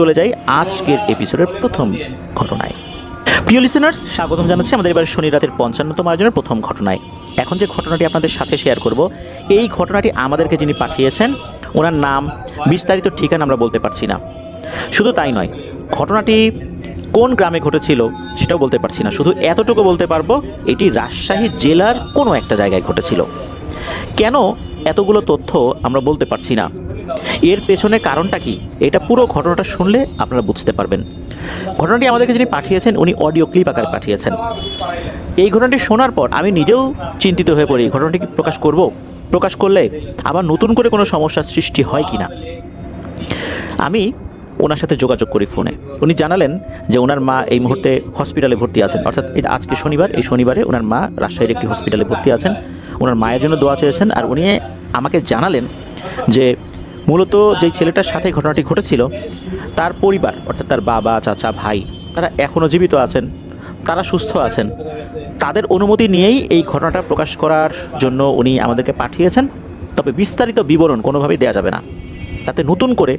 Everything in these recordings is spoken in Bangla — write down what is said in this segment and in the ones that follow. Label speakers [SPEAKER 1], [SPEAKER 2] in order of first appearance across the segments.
[SPEAKER 1] চলে যাই আজকের এপিসোডের প্রথম ঘটনায়। প্রিয় লিসেনার্স, স্বাগতম জানাচ্ছি আমাদের এবার শনি রাতের ৫৫তম আয়োজনের প্রথম ঘটনায়। এখন যে ঘটনাটি আপনাদের সাথে শেয়ার করব, এই ঘটনাটি আমাদেরকে যিনি পাঠিয়েছেন ওনার নাম, বিস্তারিত ঠিকানা আমরা বলতে পারছি না। শুধু তাই নয়, ঘটনাটি কোন গ্রামে ঘটেছিল সেটাও বলতে পারছি না। শুধু এতটুকু বলতে পারবো, এটি রাজশাহী জেলার কোনো একটা জায়গায় ঘটেছিল। কেন এতগুলো তথ্য আমরা বলতে পারছি না, এর পেছনে কারণটা কি, এটা পুরো ঘটনাটা শুনলে আপনারা বুঝতে পারবেন। ঘটনাটি আমাদেরকে যিনি পাঠিয়েছেন উনি অডিও ক্লিপ আকারে পাঠিয়েছেন। এই ঘটনাটি শোনার পর আমি নিজেও চিন্তিত হয়ে পড়ি, ঘটনাটি কি প্রকাশ করলে আবার নতুন করে কোনো সমস্যার সৃষ্টি হয় কি না। আমি ওনার সাথে যোগাযোগ করি ফোনে। উনি জানালেন যে ওনার মা এই মুহূর্তে হসপিটালে ভর্তি আছেন, অর্থাৎ এটা আজকে শনিবার, এই শনিবারে ওনার মা রাজশাহীর একটি হসপিটালে ভর্তি আছেন। ওনার মায়ের জন্য দোয়া চেয়েছেন। আর উনি আমাকে জানালেন যে মূলত যেই ছেলেটার সাথে ঘটনাটি ঘটেছিল তার পরিবার, অর্থাৎ তার বাবা, চাচা, ভাই, তারা এখনও জীবিত আছেন, তারা সুস্থ আছেন। তাদের অনুমতি নিয়েই এই ঘটনাটা প্রকাশ করার জন্য উনি আমাদেরকে পাঠিয়েছেন। তবে বিস্তারিত বিবরণ কোনোভাবেই দেওয়া যাবে না, তাতে নতুন করে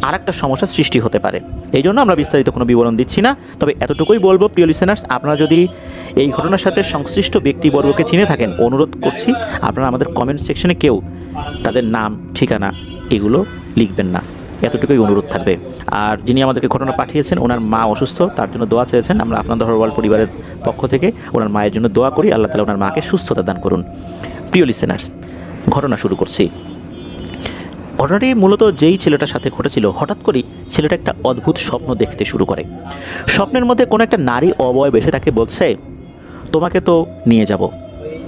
[SPEAKER 1] আর একটা সমস্যার সৃষ্টি হতে পারে। এই জন্য আমরা বিস্তারিত কোনো বিবরণ দিচ্ছি না। তবে এতটুকুই বলবো, প্রিয় লিসেনার্স, আপনারা যদি এই ঘটনার সাথে সংশ্লিষ্ট ব্যক্তিবর্গকে চিনে থাকেন, অনুরোধ করছি আপনারা আমাদের কমেন্ট সেকশনে কেউ তাদের নাম, ঠিকানা এগুলো লিখবেন না, এতটুকুই অনুরোধ থাকবে। আর যিনি আমাদেরকে ঘটনা পাঠিয়েছেন ওনার মা অসুস্থ, তার জন্য দোয়া চেয়েছেন। আমরা আপনাদের হরওয়াল পরিবারের পক্ষ থেকে ওনার মায়ের জন্য দোয়া করি, আল্লাহ তাআলা ওনার মাকে সুস্থতা দান করুন। প্রিয় লিসেনার্স, ঘটনা শুরু করছি। ঘটনাটি মূলত যেই ছেলেটার সাথে ঘটেছিল, হঠাৎ করেই ছেলেটা একটা অদ্ভুত স্বপ্ন দেখতে শুরু করে। স্বপ্নের মধ্যে কোনো একটা নারী অবয়ব এসে তাকে বলছে, তোমাকে তো নিয়ে যাব,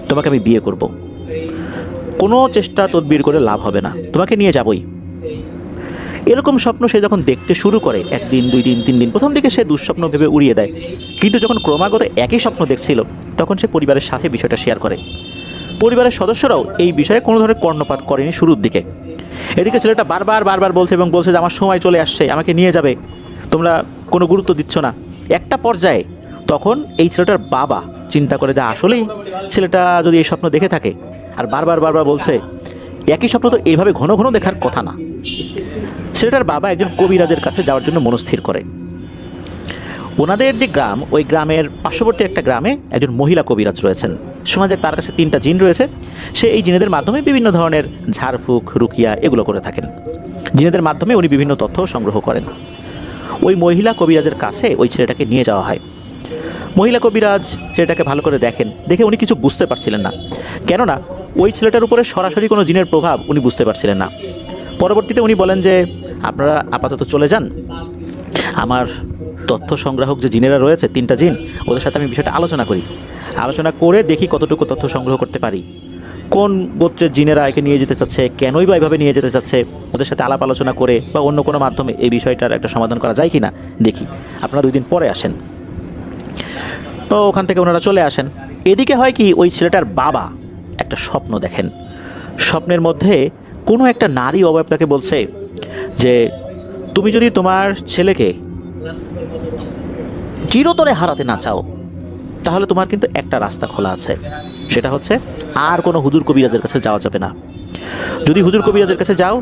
[SPEAKER 1] তোমাকে আমি বিয়ে করব, কোনো চেষ্টা তদবির করে লাভ হবে না, তোমাকে নিয়ে যাবই। এরকম স্বপ্ন সে যখন দেখতে শুরু করে, একদিন, 2 দিন, 3 দিন, প্রথম দিকে সে দুঃস্বপ্ন ভেবে উড়িয়ে দেয়। কিন্তু যখন ক্রমাগত একই স্বপ্ন দেখছিল, তখন সে পরিবারের সাথে বিষয়টা শেয়ার করে। পরিবারের সদস্যরাও এই বিষয়ে কোনো ধরনের কর্ণপাত করেনি শুরুর দিকে। এদিকে ছেলেটা বারবার বলছে যে আমার সময় চলে আসছে, আমাকে নিয়ে যাবে, তোমরা কোনো গুরুত্ব দিচ্ছ না। একটা পর্যায়ে তখন এই ছেলেটার বাবা চিন্তা করে যে আসলেই ছেলেটা যদি এই স্বপ্ন দেখে থাকে আর বারবার বলছে, একই স্বপ্ন তো এইভাবে ঘন ঘন দেখার কথা না। ছেলেটার বাবা একজন কবিরাজের কাছে যাওয়ার জন্য মনস্থির করে। ওনাদের যে গ্রাম, ওই গ্রামের পার্শ্ববর্তী একটা গ্রামে একজন মহিলা কবিরাজ রয়েছেন। শোনা যায় তার কাছে 3টা জিন রয়েছে। সে এই জিনেদের মাধ্যমে বিভিন্ন ধরনের ঝাড়ফুঁক, রুকিয়া এগুলো করে থাকেন। জিনেদের মাধ্যমে উনি বিভিন্ন তথ্য সংগ্রহ করেন। ওই মহিলা কবিরাজের কাছে ওই ছেলেটাকে নিয়ে যাওয়া হয়। মহিলা কবিরাজ ছেলেটাকে ভালো করে দেখে উনি কিছু বুঝতে পারছিলেন না, কেননা ওই ছেলেটার উপরে সরাসরি কোনো জিনের প্রভাব উনি বুঝতে পারছিলেন না। পরবর্তীতে উনি বলেন যে আপনারা আপাতত চলে যান, আমার তথ্য সংগ্রাহক যে জিনেরা রয়েছে 3টা জিন, ওদের সাথে আমি বিষয়টা আলোচনা করে দেখি কতটুকু তথ্য সংগ্রহ করতে পারি, কোন গোত্রের জিনেরা একে নিয়ে যেতে চাচ্ছে, কেনই বা এভাবে নিয়ে যেতে চাচ্ছে, ওদের সাথে আলাপ আলোচনা করে বা অন্য কোনো মাধ্যমে এই বিষয়টার একটা সমাধান করা যায় কি না দেখি, আপনারা 2 দিন পরে আসেন। তো ওখান থেকে ওনারা চলে আসেন। এদিকে হয় কি, ওই ছেলেটার বাবা একটা স্বপ্ন দেখেন। স্বপ্নের মধ্যে কোনো একটা নারী অবয়ব তাকে বলছে যে তুমি যদি তোমার ছেলেকে চিরতরে হারাতে না চাও, তাহলে তোমার কিন্তু একটা রাস্তা খোলা আছে, সেটা হচ্ছে আর কোনো হুজুর কবিরাজের কাছে যাওয়া যাবে না। যদি হুজুর কবিরাজের কাছে যাও,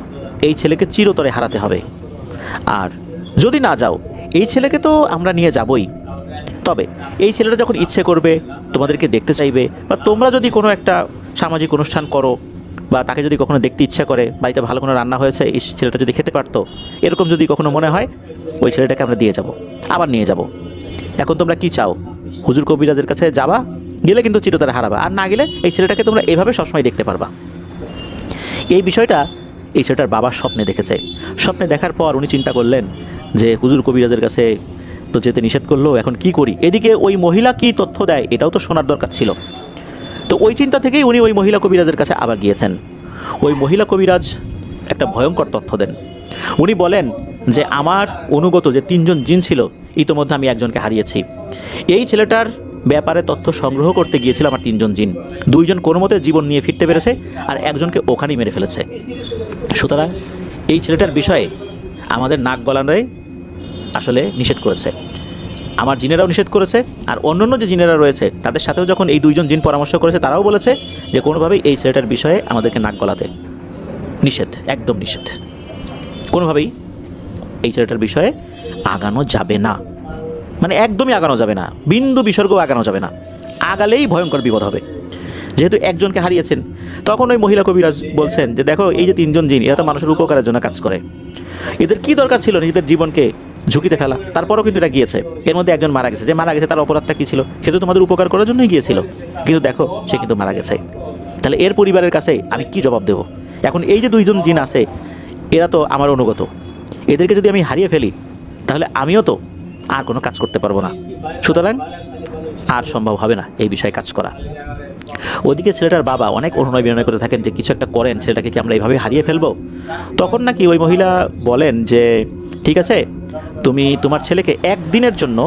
[SPEAKER 1] এই ছেলেকে চিরতরে হারাতে হবে। আর যদি না যাও, এই ছেলেকে তো আমরা নিয়ে যাবই, তবে এই ছেলেটা যখন ইচ্ছে করবে তোমাদেরকে দেখতে চাইবে, বা তোমরা যদি কোনো একটা সামাজিক অনুষ্ঠান করো, বা তাকে যদি কখনো দেখতে ইচ্ছা করে, বাড়িতে ভালো কোনো রান্না হয়েছে, এই ছেলেটা যদি খেতে পারতো, এরকম যদি কখনো মনে হয়, ওই ছেলেটাকে আমরা আবার নিয়ে যাব। এখন তোমরা কি চাও? হুজুর কবিরাজের কাছে যাবা, গেলে কিন্তু চিরতরে হারাবা, আর না গেলে এই ছেলেটাকে তোমরা এভাবে সবসময় দেখতে পারবা। এই বিষয়টা এই ছেলেটার বাবার স্বপ্নে দেখেছে। স্বপ্নে দেখার পর উনি চিন্তা করলেন যে হুজুর কবিরাজের কাছে তো যেতে নিষেধ করলো, এখন কি করি? এদিকে ওই মহিলা কি তথ্য দেয় এটাও তো শোনার দরকার ছিল। তো ওই চিন্তা থেকেই উনি ওই মহিলা কবিরাজের কাছে আবার গিয়েছেন। ওই মহিলা কবিরাজ একটা ভয়ঙ্কর তথ্য দেন। উনি বলেন যে আমার অনুগত যে 3জন জিন ছিল, ইতোমধ্যে আমি একজনকে হারিয়েছি। এই ছেলেটার ব্যাপারে তথ্য সংগ্রহ করতে গিয়েছিল আমার 3জন জিন। 2জন কোনো মতে জীবন নিয়ে ফিরতে পেরেছে, আর একজনকে ওখানেই মেরে ফেলেছে। সুতরাং এই ছেলেটার বিষয়ে আমাদের নাক গলানোয় আসলে নিষেধ করেছে, আমার জিনেরাও নিষেধ করেছে, আর অন্যান্য যে জিনেরা রয়েছে তাদের সাথেও যখন এই 2জন জিন পরামর্শ করেছে, তারাও বলেছে যে কোনোভাবেই এই ছেলেটার বিষয়ে আমাদেরকে নাক গলাতে নিষেধ, একদম নিষেধ, কোনোভাবেই এই ছেলেটার বিষয়ে আগানো যাবে না, মানে একদমই আগানো যাবে না, বিন্দু বিসর্গও আগানো যাবে না। আগালেই ভয়ঙ্কর বিপদ হবে। যেহেতু একজনকে হারিয়েছেন, তখন ওই মহিলা কবিরাজ বলছেন যে দেখো, এই যে 3জন জিন, এরা তো মানুষের উপকারের জন্য কাজ করে, এদের কি দরকার ছিল নিজেদের জীবনকে ঝুঁকিতে ফেলা? তারপরও কিন্তু এটা গিয়েছে। এর মধ্যে একজন মারা গেছে, যে মারা গেছে তার অপরাধটা কী ছিল? সে তো তোমাদের উপকার করার জন্যই গিয়েছিল, কিন্তু দেখো সে কিন্তু মারা গেছে। তাহলে এর পরিবারের কাছে আমি কি জবাব দেব? এখন এই যে 2জন জিন আছে, এরা তো আমার অনুগত, এদেরকে যদি আমি হারিয়ে ফেলি তাহলে আমিও তো আর কোনো কাজ করতে পারবো না, সুতরাং আর সম্ভব হবে না এই বিষয়ে কাজ করা। ওদিকে ছেলেটার বাবা অনেক অনুনয় বিনয় করে থাকেন যে কিছু একটা করেন, ছেলেটাকে কি আমরা এইভাবে হারিয়ে ফেলবো? তখন নাকি ওই মহিলা বলেন যে ঠিক আছে, তুমি তোমার ছেলেকে 1 দিনের জন্য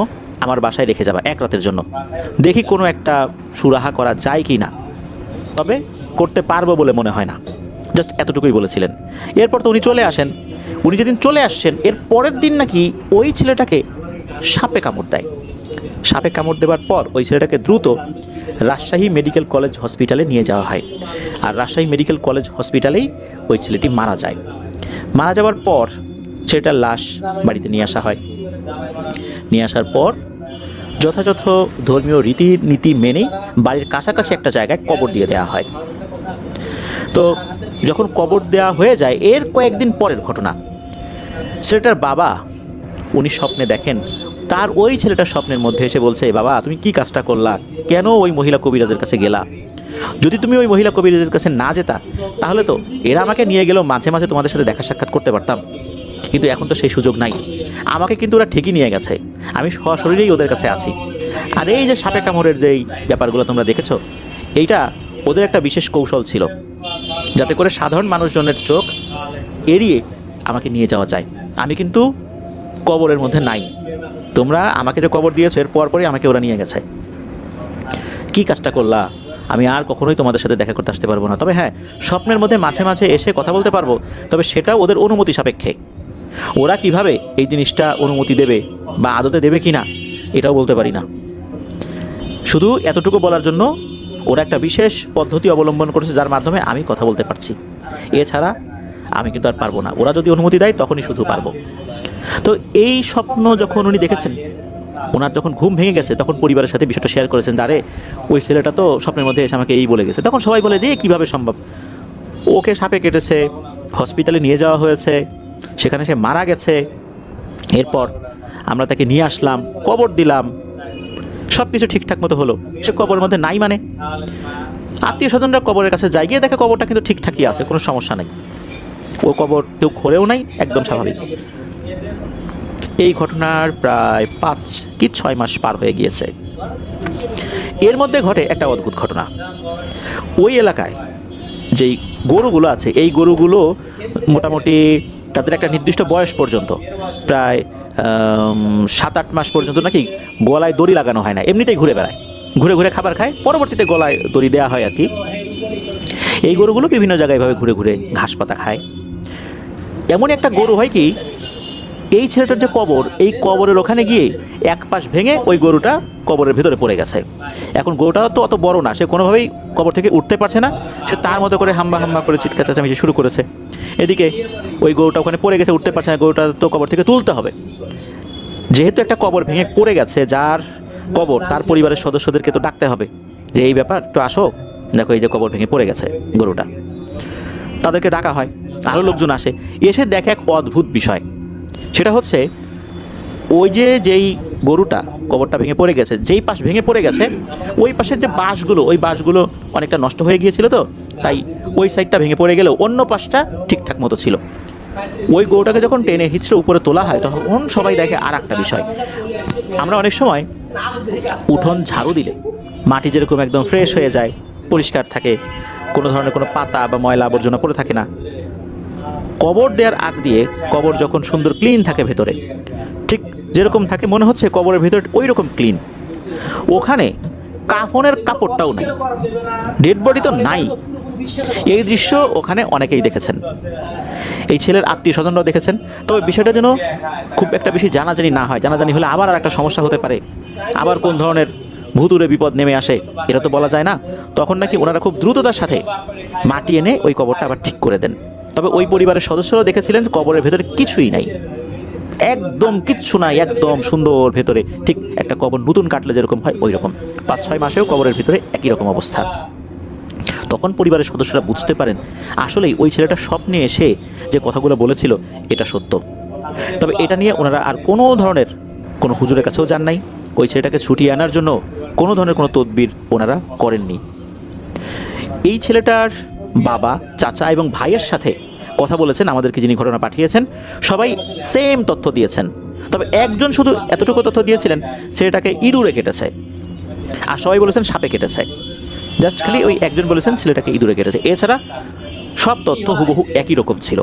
[SPEAKER 1] আমার বাসায় রেখে যাবা, 1 রাতের জন্য, দেখি কোনো একটা সুরাহা করা যায় কি না, তবে করতে পারবো বলে মনে হয় না। জাস্ট এতটুকুই বলেছিলেন। এরপর তো উনি চলে আসেন। উনি যেদিন চলে আসছেন এর পরের দিন নাকি ওই ছেলেটাকে সাপে কামড় দেয়। সাপে কামড় দেওয়ার পর ওই ছেলেটাকে দ্রুত রাজশাহী মেডিকেল কলেজ হসপিটালে নিয়ে যাওয়া হয়। আর রাজশাহী মেডিকেল কলেজ হসপিটালেই ওই ছেলেটি মারা যায়। মারা যাওয়ার পর ছেলেটার লাশ বাড়িতে নিয়ে আসা হয়। নিয়ে আসার পর যথাযথ ধর্মীয় রীতিনীতি মেনে বাড়ির কাছাকাছি একটা জায়গায় কবর দিয়ে দেওয়া হয়। তো যখন কবর দেওয়া হয়ে যায়, এর কয়েকদিন পরের ঘটনা, ছেলেটার বাবা উনি স্বপ্নে দেখেন, তার ওই ছেলেটার স্বপ্নের মধ্যে এসে বলছে, বাবা তুমি কি কাজটা করলা, কেন ওই মহিলা কবিরাজের কাছে গেলা? যদি তুমি ওই মহিলা কবিরাজের কাছে না যেতা তাহলে তো এরা আমাকে নিয়ে গেলেও মাঝে মাঝে তোমাদের সাথে দেখা সাক্ষাৎ করতে পারতাম, কিন্তু এখন তো সেই সুযোগ নাই। আমাকে কিন্তু ওরা ঠিকই নিয়ে গেছে, আমি সশরীরেই ওদের কাছে আছি। আর এই যে সাপে কামড়ের যেই ব্যাপারগুলো তোমরা দেখেছো, এইটা ওদের একটা বিশেষ কৌশল ছিল, যাতে করে সাধারণ মানুষজনের চোখ এড়িয়ে আমাকে নিয়ে যাওয়া যায়। আমি কিন্তু কবরের মধ্যে নাই, তোমরা আমাকে যে কবর দিয়েছো এর পরপরই আমাকে ওরা নিয়ে গেছে। কি কাজটা করলা? আমি আর কখনোই তোমাদের সাথে দেখা করতে আসতে পারবো না, তবে হ্যাঁ, স্বপ্নের মধ্যে মাঝে মাঝে এসে কথা বলতে পারবো, তবে সেটাও ওদের অনুমতি সাপেক্ষে। ওরা কিভাবে এই জিনিসটা অনুমতি দেবে বা আদতে দেবে কি না এটাও বলতে পারি না। শুধু এতটুকু বলার জন্য ওরা একটা বিশেষ পদ্ধতি অবলম্বন করেছে, যার মাধ্যমে আমি কথা বলতে পারছি। এছাড়া আমি কিন্তু আর পারবো না, ওরা যদি অনুমতি দেয় তখনই শুধু পারবো। তো এই স্বপ্ন যখন উনি দেখেছেন, ওনার যখন ঘুম ভেঙে গেছে, তখন পরিবারের সাথে বিষয়টা শেয়ার করেছেন, আরে ওই ছেলেটা তো স্বপ্নের মধ্যে এসে আমাকে এই বলে গেছে। তখন সবাই বলে যে কীভাবে সম্ভব, ওকে সাপে কেটেছে, হসপিটালে নিয়ে যাওয়া হয়েছে, সেখানে সে মারা গেছে, এরপর আমরা তাকে নিয়ে আসলাম, কবর দিলাম, সব কিছু ঠিকঠাক মতো হলো, সে কবরের মধ্যে নাই মানে? আত্মীয় স্বজনরা কবরের কাছে যায়, গিয়ে দেখে কবরটা কিন্তু ঠিকঠাকই আছে, কোনো সমস্যা নেই, ও কবর কেউ খোঁড়েও নাই, একদম স্বাভাবিক। এই ঘটনার প্রায় 5 কি 6 মাস পার হয়ে গিয়েছে। এর মধ্যে ঘটে একটা অদ্ভুত ঘটনা। ওই এলাকায় যেই গরুগুলো আছে, এই গরুগুলো মোটামুটি তাদের একটা নির্দিষ্ট বয়স পর্যন্ত, প্রায় 7-8 মাস পর্যন্ত নাকি গলায় দড়ি লাগানো হয় না, এমনিতেই ঘুরে বেড়ায়, ঘুরে ঘুরে খাবার খায়, পরবর্তীতে গলায় দড়ি দেওয়া হয় আর কি। এই গরুগুলো বিভিন্ন জায়গায় এভাবে ঘুরে ঘুরে ঘাস পাতা খায়। এমন একটা গরু হয় কি, এই ছেলেটার যে কবর, এই কবরের ওখানে গিয়ে এক পাশ ভেঙে ওই গরুটা কবরের ভেতরে পড়ে গেছে। এখন গরুটা তো অত বড় না, সে কোনোভাবেই কবর থেকে উঠতে পারছে না, সে তার মতো করে হাম্বা হাম্বা করে চিৎকার চেঁচামেচি শুরু করেছে। এদিকে ওই গরুটা ওখানে পড়ে গেছে, উঠতে পারছে না, গরুটা তো কবর থেকে তুলতে হবে। যেহেতু একটা কবর ভেঙে পড়ে গেছে, যার কবর, তার পরিবারের সদস্যদেরকে তো ডাকতে হবে যে এই ব্যাপার, তো আসো, দেখো এই যে কবর ভেঙে পড়ে গেছে গরুটা। তাদেরকে ডাকা হয়, আরও লোকজন আসে, এসে দেখে এক অদ্ভুত বিষয়। সেটা হচ্ছে ওই যেই গরুটা কবরটা ভেঙে পড়ে গেছে, যেই পাশ ভেঙে পড়ে গেছে, ওই পাশের যে বাঁশগুলো, ওই বাঁশগুলো অনেকটা নষ্ট হয়ে গিয়েছিল, তো তাই ওই সাইডটা ভেঙে পড়ে গেলেও অন্য পাশটা ঠিকঠাক মতো ছিল। ওই গরুটাকে যখন টেনে হিঁচড়ে উপরে তোলা হয়, তখন সবাই দেখে আর একটা বিষয়। আমরা অনেক সময় উঠোন ঝাড়ু দিলে মাটি যেরকম একদম ফ্রেশ হয়ে যায়, পরিষ্কার থাকে, কোনো ধরনের কোনো পাতা বা ময়লা আবর্জনা পড়ে থাকে না, কবর দেওয়ার আগ দিয়ে কবর যখন সুন্দর ক্লিন থাকে ভেতরে, ঠিক যেরকম থাকে, মনে হচ্ছে কবরের ভেতর ওই রকম ক্লিন। ওখানে কাফনের কাপড়টাও নাই, ডেড বডি তো নাই। এই দৃশ্য ওখানে অনেকেই দেখেছেন, এই ছেলের আত্মীয় স্বজনরাও দেখেছেন। তবে বিষয়টা যেন খুব একটা বেশি জানাজানি না হয়, জানাজানি হলে আবার আর একটা সমস্যা হতে পারে, আবার কোন ধরনের ভুতুরে বিপদ নেমে আসে এটা তো বলা যায় না। তখন নাকি ওনারা খুব দ্রুততার সাথে মাটি এনে ওই কবরটা আবার ঠিক করে দেন। তবে ওই পরিবারের সদস্যরাও দেখেছিলেন কবরের ভেতরে কিছুই নাই, একদম কিচ্ছু নাই, একদম সুন্দর ভেতরে, ঠিক একটা কবর নতুন কাটলে যেরকম হয় ওই রকম। 5-6 মাসেও কবরের ভিতরে একই রকম অবস্থা। তখন পরিবারের সদস্যরা বুঝতে পারেন আসলেই ওই ছেলেটা স্বপ্নে এসে যে কথাগুলো বলেছিল এটা সত্য। তবে এটা নিয়ে ওনারা আর কোনো ধরনের কোনো হুজুরের কাছেও যান নাই, ওই ছেলেটাকে ছুটিয়ে আনার জন্য কোনো ধরনের কোনো তদবির ওনারা করেননি। এই ছেলেটার বাবা, চাচা এবং ভাইয়ের সাথে কথা বলেছেন আমাদেরকে, যিনি ঘটনা পাঠিয়েছেন, সবাই সেম তথ্য দিয়েছেন। তবে একজন শুধু এতটুকু তথ্য দিয়েছিলেন ছেলেটাকে ইঁদুরে কেটেছে, আর সবাই বলেছেন সাপে কেটেছে। জাস্ট খালি ওই একজন বলেছেন ছেলেটাকে ইঁদুরে কেটেছে, এছাড়া সব তথ্য হুবহু একই রকম ছিল।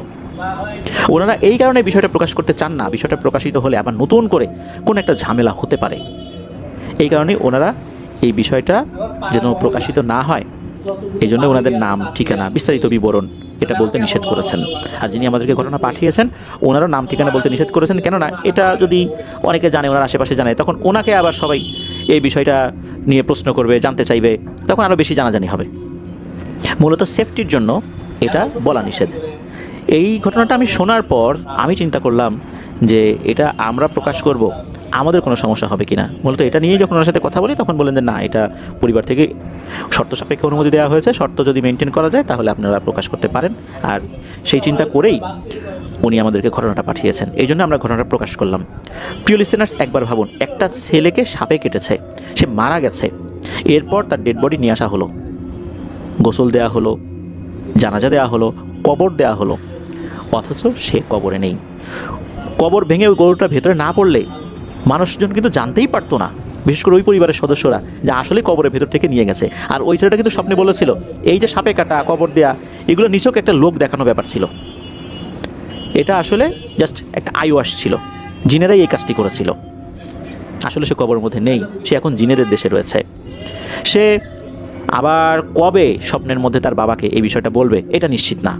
[SPEAKER 1] ওনারা এই কারণে বিষয়টা প্রকাশ করতে চান না, বিষয়টা প্রকাশিত হলে আবার নতুন করে কোনো একটা ঝামেলা হতে পারে। এই কারণেই ওনারা এই বিষয়টা যেন প্রকাশিত না হয়, এই জন্য ওনাদের নাম, ঠিকানা, বিস্তারিত বিবরণ এটা বলতে নিষেধ করেছেন। আর যিনি আমাদেরকে ঘটনা পাঠিয়েছেন ওনারও নাম ঠিকানা বলতে নিষেধ করেছেন, কেননা এটা যদি অনেকে জানে, ওনার আশেপাশে জানে, তখন ওনাকে আবার সবাই এই বিষয়টা নিয়ে প্রশ্ন করবে, জানতে চাইবে, তখন আরও বেশি জানাজানি হবে। মূলত সেফটির জন্য এটা বলা নিষেধ। এই ঘটনাটা আমি শোনার পর আমি চিন্তা করলাম যে এটা আমরা প্রকাশ করব, আমাদের কোনো সমস্যা হবে কিনা। মূলত এটা নিয়েই যখন ওনার সাথে কথা বলি তখন বললেন যে না, এটা পরিবার থেকে শর্ত সাপেক্ষে অনুমতি দেওয়া হয়েছে, শর্ত যদি মেনটেন করা যায় তাহলে আপনারা প্রকাশ করতে পারেন। আর সেই চিন্তা করেই উনি আমাদেরকে ঘটনাটা পাঠিয়েছেন, এই জন্য আমরা ঘটনাটা প্রকাশ করলাম। প্রিয় লিসেনার্স, একবার ভাবুন, একটা ছেলেকে সাপে কেটেছে, সে মারা গেছে, এরপর তার ডেড বডি নিয়ে আসা হলো, গোসল দেওয়া হলো, জানাজা দেওয়া হলো, কবর দেওয়া হলো, অথচ সে কবরে নেই। কবর ভেঙে ওই গরুটা ভেতরে না পড়লে মানুষজন কিন্তু জানতেই পারতো না, বিশেষ করে ওই পরিবারের সদস্যরা, যে আসলে কবরের ভেতর থেকে নিয়ে গেছে। আর ওই ছেলেটা কিন্তু স্বপ্নে বলেছিল এই যে সাপে কাটা, কবর দেয়া, এগুলো নিছক একটা লোক দেখানো ব্যাপার ছিল। এটা আসলে জাস্ট একটা আইওয়াশ ছিল, জিনেরাই এই কাজটি করেছিল। আসলে সে কবরের মধ্যে নেই, সে এখন জিনেদের দেশে রয়েছে। সে আবার কবে স্বপ্নের মধ্যে তার বাবাকে এই বিষয়টা বলবে এটা নিশ্চিত না।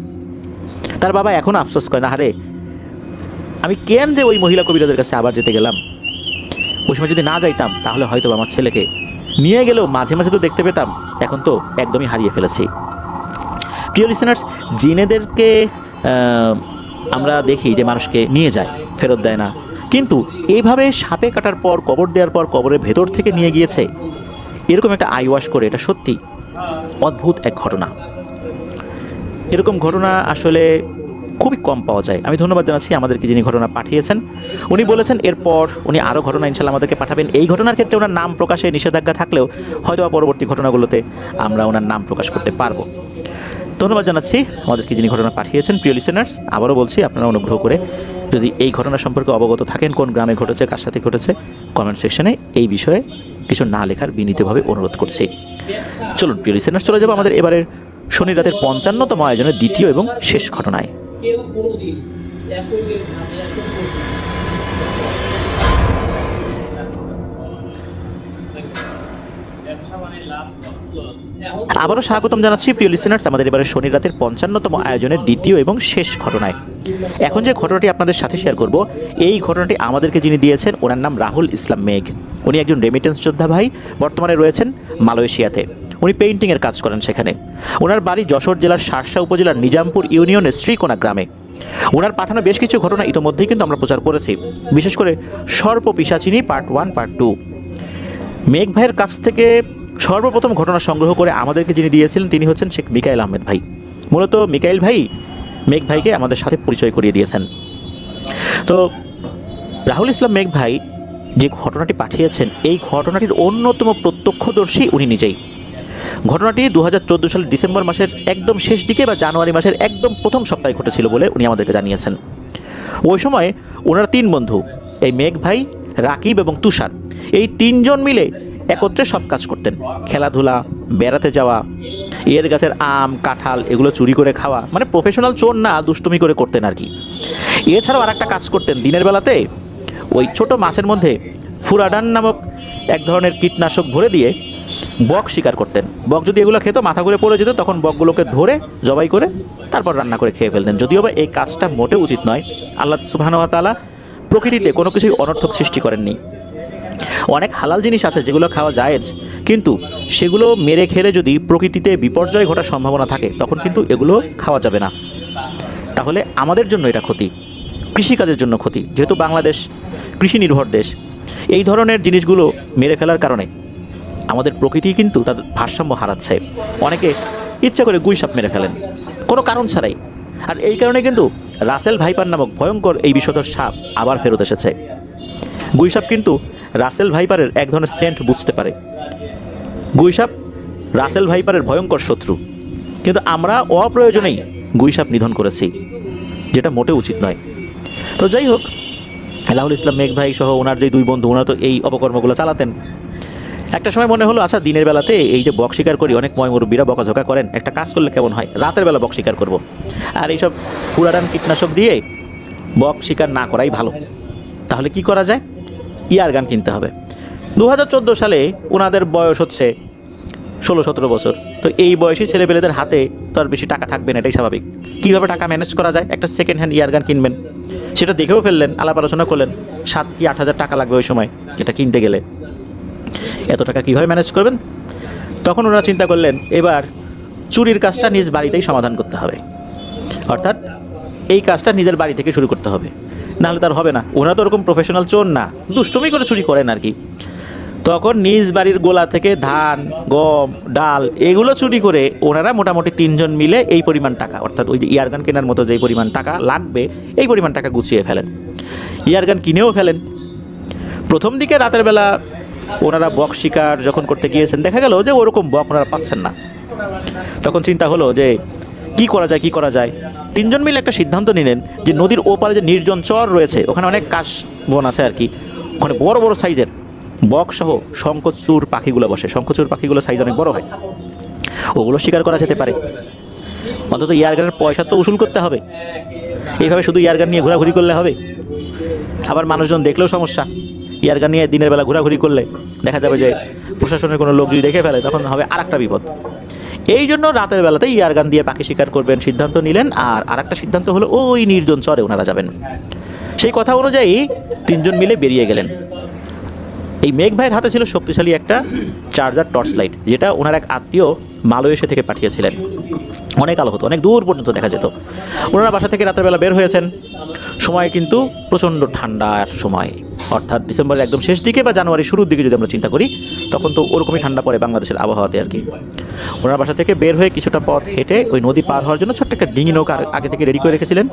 [SPEAKER 1] তার বাবা এখনও আফসোস করে না, হারে আমি কেন যে ওই মহিলা কবিরাজের কাছে আবার যেতে গেলাম, ওই সময় যদি না যাইতাম তাহলে হয়তো আমার ছেলেকে নিয়ে গেলেও মাঝে মাঝে তো দেখতে পেতাম, এখন তো একদমই হারিয়ে ফেলেছি। প্রিয় লিসেনার্স, জিনেদেরকে আমরা দেখি যে মানুষকে নিয়ে যায়, ফেরত দেয় না, কিন্তু এইভাবে সাপে কাটার পর, কবর দেওয়ার পর কবরের ভেতর থেকে নিয়ে গিয়েছে, এরকম একটা আইওয়াশ করে, এটা সত্যি অদ্ভুত এক ঘটনা। এরকম ঘটনা আসলে খুবই কম পাওয়া যায়। আমি ধন্যবাদ জানাচ্ছি আমাদেরকে যিনি ঘটনা পাঠিয়েছেন। উনি বলেছেন এরপর উনি আরও ঘটনা ইনশাল্লাহ আমাদেরকে পাঠাবেন। এই ঘটনার ক্ষেত্রে ওনার নাম প্রকাশে নিষেধাজ্ঞা থাকলেও হয়তো পরবর্তী ঘটনাগুলোতে আমরা ওনার নাম প্রকাশ করতে পারবো। ধন্যবাদ জানাচ্ছি আমাদেরকে যিনি ঘটনা পাঠিয়েছেন। প্রিয় লিসেনার্স, আবারও বলছি, আপনারা অনুগ্রহ করে যদি এই ঘটনা সম্পর্কে অবগত থাকেন, কোন গ্রামে ঘটেছে, কার সাথে ঘটেছে, কমেন্ট সেকশনে এই বিষয়ে কিছু না লেখার বিনীতভাবে অনুরোধ করছি। চলুন প্রিয় লিসেনার্স, চলে যাবো আমাদের এবারের শনি রাতের 55তম আয়োজনের দ্বিতীয় এবং শেষ ঘটনায়। আবারও স্বাগতম জানাচ্ছি প্রিয় লিসেনার্স আমাদের এবারে শনি রাতের 55তম আয়োজনের দ্বিতীয় এবং শেষ ঘটনায়। এখন যে ঘটনাটি আপনাদের সাথে শেয়ার করব, এই ঘটনাটি আমাদেরকে যিনি দিয়েছেন ওনার নাম রাহুল ইসলাম মেঘ। উনি একজন রেমিটেন্স যোদ্ধা ভাই, বর্তমানে রয়েছেন মালয়েশিয়াতে। উনি পেইন্টিংয়ের কাজ করেন সেখানে। ওনার বাড়ি যশোর জেলার শার্শা উপজেলার নিজামপুর ইউনিয়নের শ্রীকোনা গ্রামে। ওনার পাঠানো বেশ কিছু ঘটনা ইতোমধ্যেই কিন্তু আমরা প্রচার করেছি, বিশেষ করে সর্প পিশাচিনী পার্ট 1, পার্ট 2। মেঘ ভাইয়ের কাছ থেকে সর্বপ্রথম ঘটনা সংগ্রহ করে আমাদেরকে যিনি দিয়েছিলেন তিনি হচ্ছেন শেখ মিকাইল আহমেদ ভাই। মূলত মিকাইল ভাই মেঘ ভাইকে আমাদের সাথে পরিচয় করিয়ে দিয়েছেন। তো রাহুল ইসলাম মেঘ ভাই যে ঘটনাটি পাঠিয়েছেন, এই ঘটনাটির অন্যতম প্রত্যক্ষদর্শী উনি নিজেই। ঘটনাটি 2014 সালের ডিসেম্বর মাসের একদম শেষ দিকে বা জানুয়ারি মাসের একদম প্রথম সপ্তাহে ঘটেছিল বলে উনি আমাদেরকে জানিয়েছেন। ওই সময় ওনারা 3 বন্ধু, এই মেঘ ভাই, রাকিব এবং তুষার, এই 3 জন মিলে একত্রে সব কাজ করতেন। খেলাধুলা, বেড়াতে যাওয়া, এর গাছের আম, কাঁঠাল এগুলো চুরি করে খাওয়া, মানে প্রফেশনাল চোর না, দুষ্টুমি করে করতেন আর কি। এছাড়াও আর একটা কাজ করতেন, দিনের বেলাতে ওই ছোট মাছের মধ্যে ফুরাডান নামক এক ধরনের কীটনাশক ভরে দিয়ে বক শিকার করতেন। বক যদি এগুলো খেত, মাথা ঘুরে পড়ে যেত, তখন বকগুলোকে ধরে জবাই করে তারপর রান্না করে খেয়ে ফেলতেন। যদিও বা এই কাজটা মোটেও উচিত নয়, আল্লাহ সুবহানাহু ওয়া তাআলা প্রকৃতিতে কোনো কিছুই অনর্থক সৃষ্টি করেননি। অনেক হালাল জিনিস আছে যেগুলো খাওয়া জায়েজ, কিন্তু সেগুলো মেরে খেলে যদি প্রকৃতিতে বিপর্যয় ঘটার সম্ভাবনা থাকে তখন কিন্তু এগুলো খাওয়া যাবে না, তাহলে আমাদের জন্য এটা ক্ষতি। কৃষিকাজের জন্য ক্ষতি, যেহেতু বাংলাদেশ কৃষি নির্ভর দেশ। এই ধরনের জিনিসগুলো মেরে ফেলার কারণে আমাদের প্রকৃতি কিন্তু তাদের ভারসাম্য হারাচ্ছে। অনেকে ইচ্ছা করে গুই সাপ মেরে ফেলেন কোনো কারণ ছাড়াই। আর এই কারণে কিন্তু রাসেল ভাইপার নামক ভয়ঙ্কর এই বিষধর সাপ আবার ফেরত এসেছে। গুই সাপ কিন্তু রাসেল ভাইপারের এক ধরনের সেন্ট বুঝতে পারে। গুই সাপ রাসেল ভাইপারের ভয়ঙ্কর শত্রু, কিন্তু আমরা অপ্রয়োজনেই গুই সাপ নিধন করেছি, যেটা মোটেও উচিত নয়। তো যাই হোক, এলাহুল ইসলাম মেঘ ভাই সহ ওনার যে দুই বন্ধু, ওনারা তো এই অপকর্মগুলো চালাতেন। একটা সময় মনে হলো, আচ্ছা দিনের বেলাতে এই যে বক শিকার করি, অনেক ময়মুরব্বীরা বকাঝকা করেন, একটা কাজ করলে কেমন হয়, রাতের বেলা বক শিকার করব। আর এইসব পুরাটান কীটনাশক দিয়ে বক শিকার না করাই ভালো। তাহলে কি করা যায়? ইয়ার গান কিনতে হবে। 2014 সালে ওনাদের বয়স হচ্ছে 16-17 বছর। তো এই বয়সী ছেলেপেলেদের হাতে তো আর বেশি টাকা থাকবে না, এটাই স্বাভাবিক। কীভাবে টাকা ম্যানেজ করা যায়? একটা সেকেন্ড হ্যান্ড ইয়ার গান কিনবেন, সেটা দেখেও ফেললেন, আলাপ আলোচনা করলেন 7 কি 8 হাজার টাকা লাগবে ওই সময় এটা কিনতে গেলে। এত টাকা কীভাবে ম্যানেজ করবেন? তখন ওনারা চিন্তা করলেন, এবার চুরির কাজটা নিজ বাড়িতেই সমাধান করতে হবে। অর্থাৎ এই কাজটা নিজের বাড়ি থেকে শুরু করতে হবে, নাহলে তার হবে না। ওনারা তো ওরকম প্রফেশনাল চোর না, দুষ্টুমি করে চুরি করেন আর কি। তখন নিজ বাড়ির গোলা থেকে ধান, গম, ডাল এগুলো চুরি করে ওনারা মোটামুটি 3 জন মিলে এই পরিমাণ টাকা, অর্থাৎ ওই যে ইয়ারগান কেনার মতো যেই পরিমাণ টাকা লাগবে এই পরিমাণ টাকা গুছিয়ে ফেলেন। ইয়ারগান কিনেও ফেলেন। প্রথম দিকে রাতের বেলা ওনারা বক শিকার যখন করতে গিয়েছেন, দেখা গেল যে ওরকম বক ওনারা পাচ্ছেন না। তখন চিন্তা হলো যে কি করা যায়। 3 জন মিলে একটা সিদ্ধান্ত নিলেন যে নদীর ওপারে যে নির্জন চর রয়েছে, ওখানে অনেক কাশ বন আছে আর কি, ওখানে বড় বড় সাইজের বক সহ শঙ্খচূড় পাখিগুলো বসে। শঙ্খচূড় পাখিগুলো সাইজ অনেক বড় হয়, ওগুলো শিকার করা যেতে পারে। অন্তত ইয়ারগানের পয়সা তো উসুল করতে হবে। এইভাবে শুধু ইয়ারগান নিয়ে ঘোরাঘুরি করলে হবে? আবার মানুষজন দেখলেও সমস্যা। ইয়ারগান নিয়ে দিনের বেলা ঘোরাঘুরি করলে দেখা যাবে যে প্রশাসনের কোনো লোক যদি দেখে ফেলে, তখন হবে আর একটা বিপদ। এই জন্য রাতের বেলাতে ইয়ারগান দিয়ে পাখি শিকার করবেন সিদ্ধান্ত নিলেন। আর একটা সিদ্ধান্ত হলো, ওই নির্জন চরে ওনারা যাবেন। সেই কথা অনুযায়ী 3 জন মিলে বেরিয়ে গেলেন। এই মেঘ ভাইয়ের হাতে ছিল শক্তিশালী একটা চার্জার টর্চ লাইট, যেটা ওনার এক আত্মীয় মালয়েশিয়া থেকে পাঠিয়েছিলেন। অনেক আলো হতো, অনেক দূর পর্যন্ত দেখা যেত। ওনারা বাসা থেকে রাতের বেলা বের হয়েছেন। সময় কিন্তু প্রচণ্ড ঠান্ডার সময়, অর্থাৎ ডিসেম্বরের একদম শেষ দিকে বা জানুয়ারির শুরুর দিকে যদি আমরা চিন্তা করি, তখন তো ওরকমই ঠান্ডা পড়ে বাংলাদেশের আবহাওয়াতে আর কি। ওনারা বাসা থেকে বের হয়ে কিছুটা পথ হেঁটে ওই নদী পার হওয়ার জন্য ছোট্ট একটা ডিঙি নৌকা আগে থেকে রেডি করে রেখেছিলেন।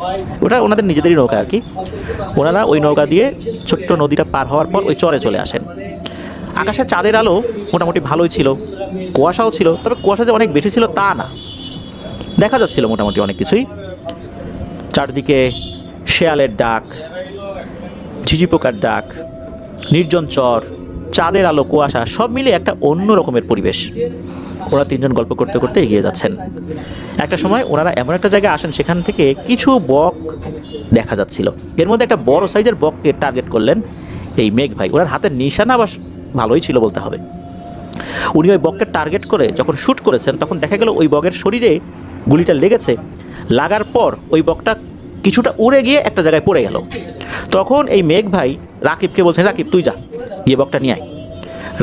[SPEAKER 1] ওটা ওনাদের নিজেদেরই নৌকা আর কি। ওনারা ওই নৌকা দিয়ে ছোট্ট নদীটা পার হওয়ার পর ওই চরে চলে আসেন। আকাশে চাঁদের আলো মোটামুটি ভালোই ছিল, কুয়াশাও ছিল, তবে কুয়াশা যে অনেক বেশি ছিল তা না, দেখা যাচ্ছিল মোটামুটি অনেক কিছুই। চারদিকে শেয়ালের ডাক, ঝিঝি পোকার ডাক, নির্জন চর, চাঁদের আলো, কুয়াশা সব মিলে একটা অন্য রকমের পরিবেশ। ওরা 3 জন গল্প করতে করতে এগিয়ে যাচ্ছেন। একটা সময় ওনারা এমন একটা জায়গায় আসেন, সেখান থেকে কিছু বক দেখা যাচ্ছিল। এর মধ্যে একটা বড় সাইজের বককে টার্গেট করলেন এই মেঘ ভাই। ওনার হাতের নিশানা আবার ভালোই ছিল বলতে হবে। উনি ওই বককে টার্গেট করে যখন শ্যুট করেছেন, তখন দেখা গেল ওই বকের শরীরে গুলিটা লেগেছে। লাগার পর ওই বকটা কিছুটা উড়ে গিয়ে একটা জায়গায় পড়ে গেল। তখন এই মেঘ ভাই রাকিবকে বলছেন, রাকিব তুই যা, গিয়ে বকটা নিয়ে আয়।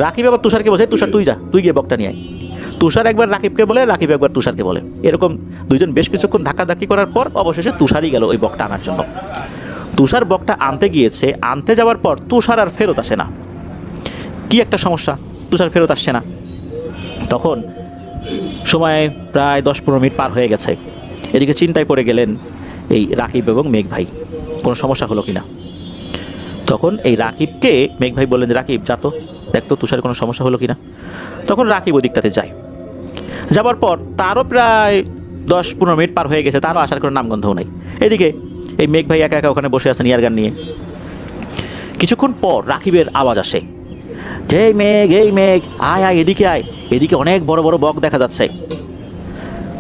[SPEAKER 1] রাকিব আবার তুষারকে বলছে, তুষার তুই যা, তুই গিয়ে বকটা নিয়ে আয়। তুষার একবার রাকিবকে বলে, রাকিব একবার তুষারকে বলে। এরকম 2 জন বেশ কিছুক্ষণ ধাক্কাধাক্কি করার পর অবশেষে তুষারই গেল ওই বকটা আনার জন্য। তুষার বকটা আনতে গিয়েছে, আনতে যাওয়ার পর তুষার আর ফেরত আসে না। কি একটা সমস্যা, তুষার ফেরত আসছে না। তখন সময় প্রায় 10-15 মিনিট পার হয়ে গেছে। এদিকে চিন্তায় পড়ে গেলেন এই রাকিব এবং মেঘ ভাই, কোনো সমস্যা হলো কিনা। তখন এই রাকিবকে মেঘ ভাই বললেন, রাকিব যা তো, দেখ তো তুষার কোনো সমস্যা হলো কিনা। তখন রাকিব ওই দিকটাতে যায়। যাবার পর তারও প্রায় 10-15 মিনিট পার হয়ে গেছে, তারও আসার কোনো নামগন্ধও নাই। এদিকে এই মেঘ ভাই একা একা ওখানে বসে আছেন ইয়ারগান নিয়ে। কিছুক্ষণ পর রাকিবের আওয়াজ আসে, যে এই মেঘ আয় আয়, এদিকে আয়, এদিকে অনেক বড় বড় বক দেখা যাচ্ছে।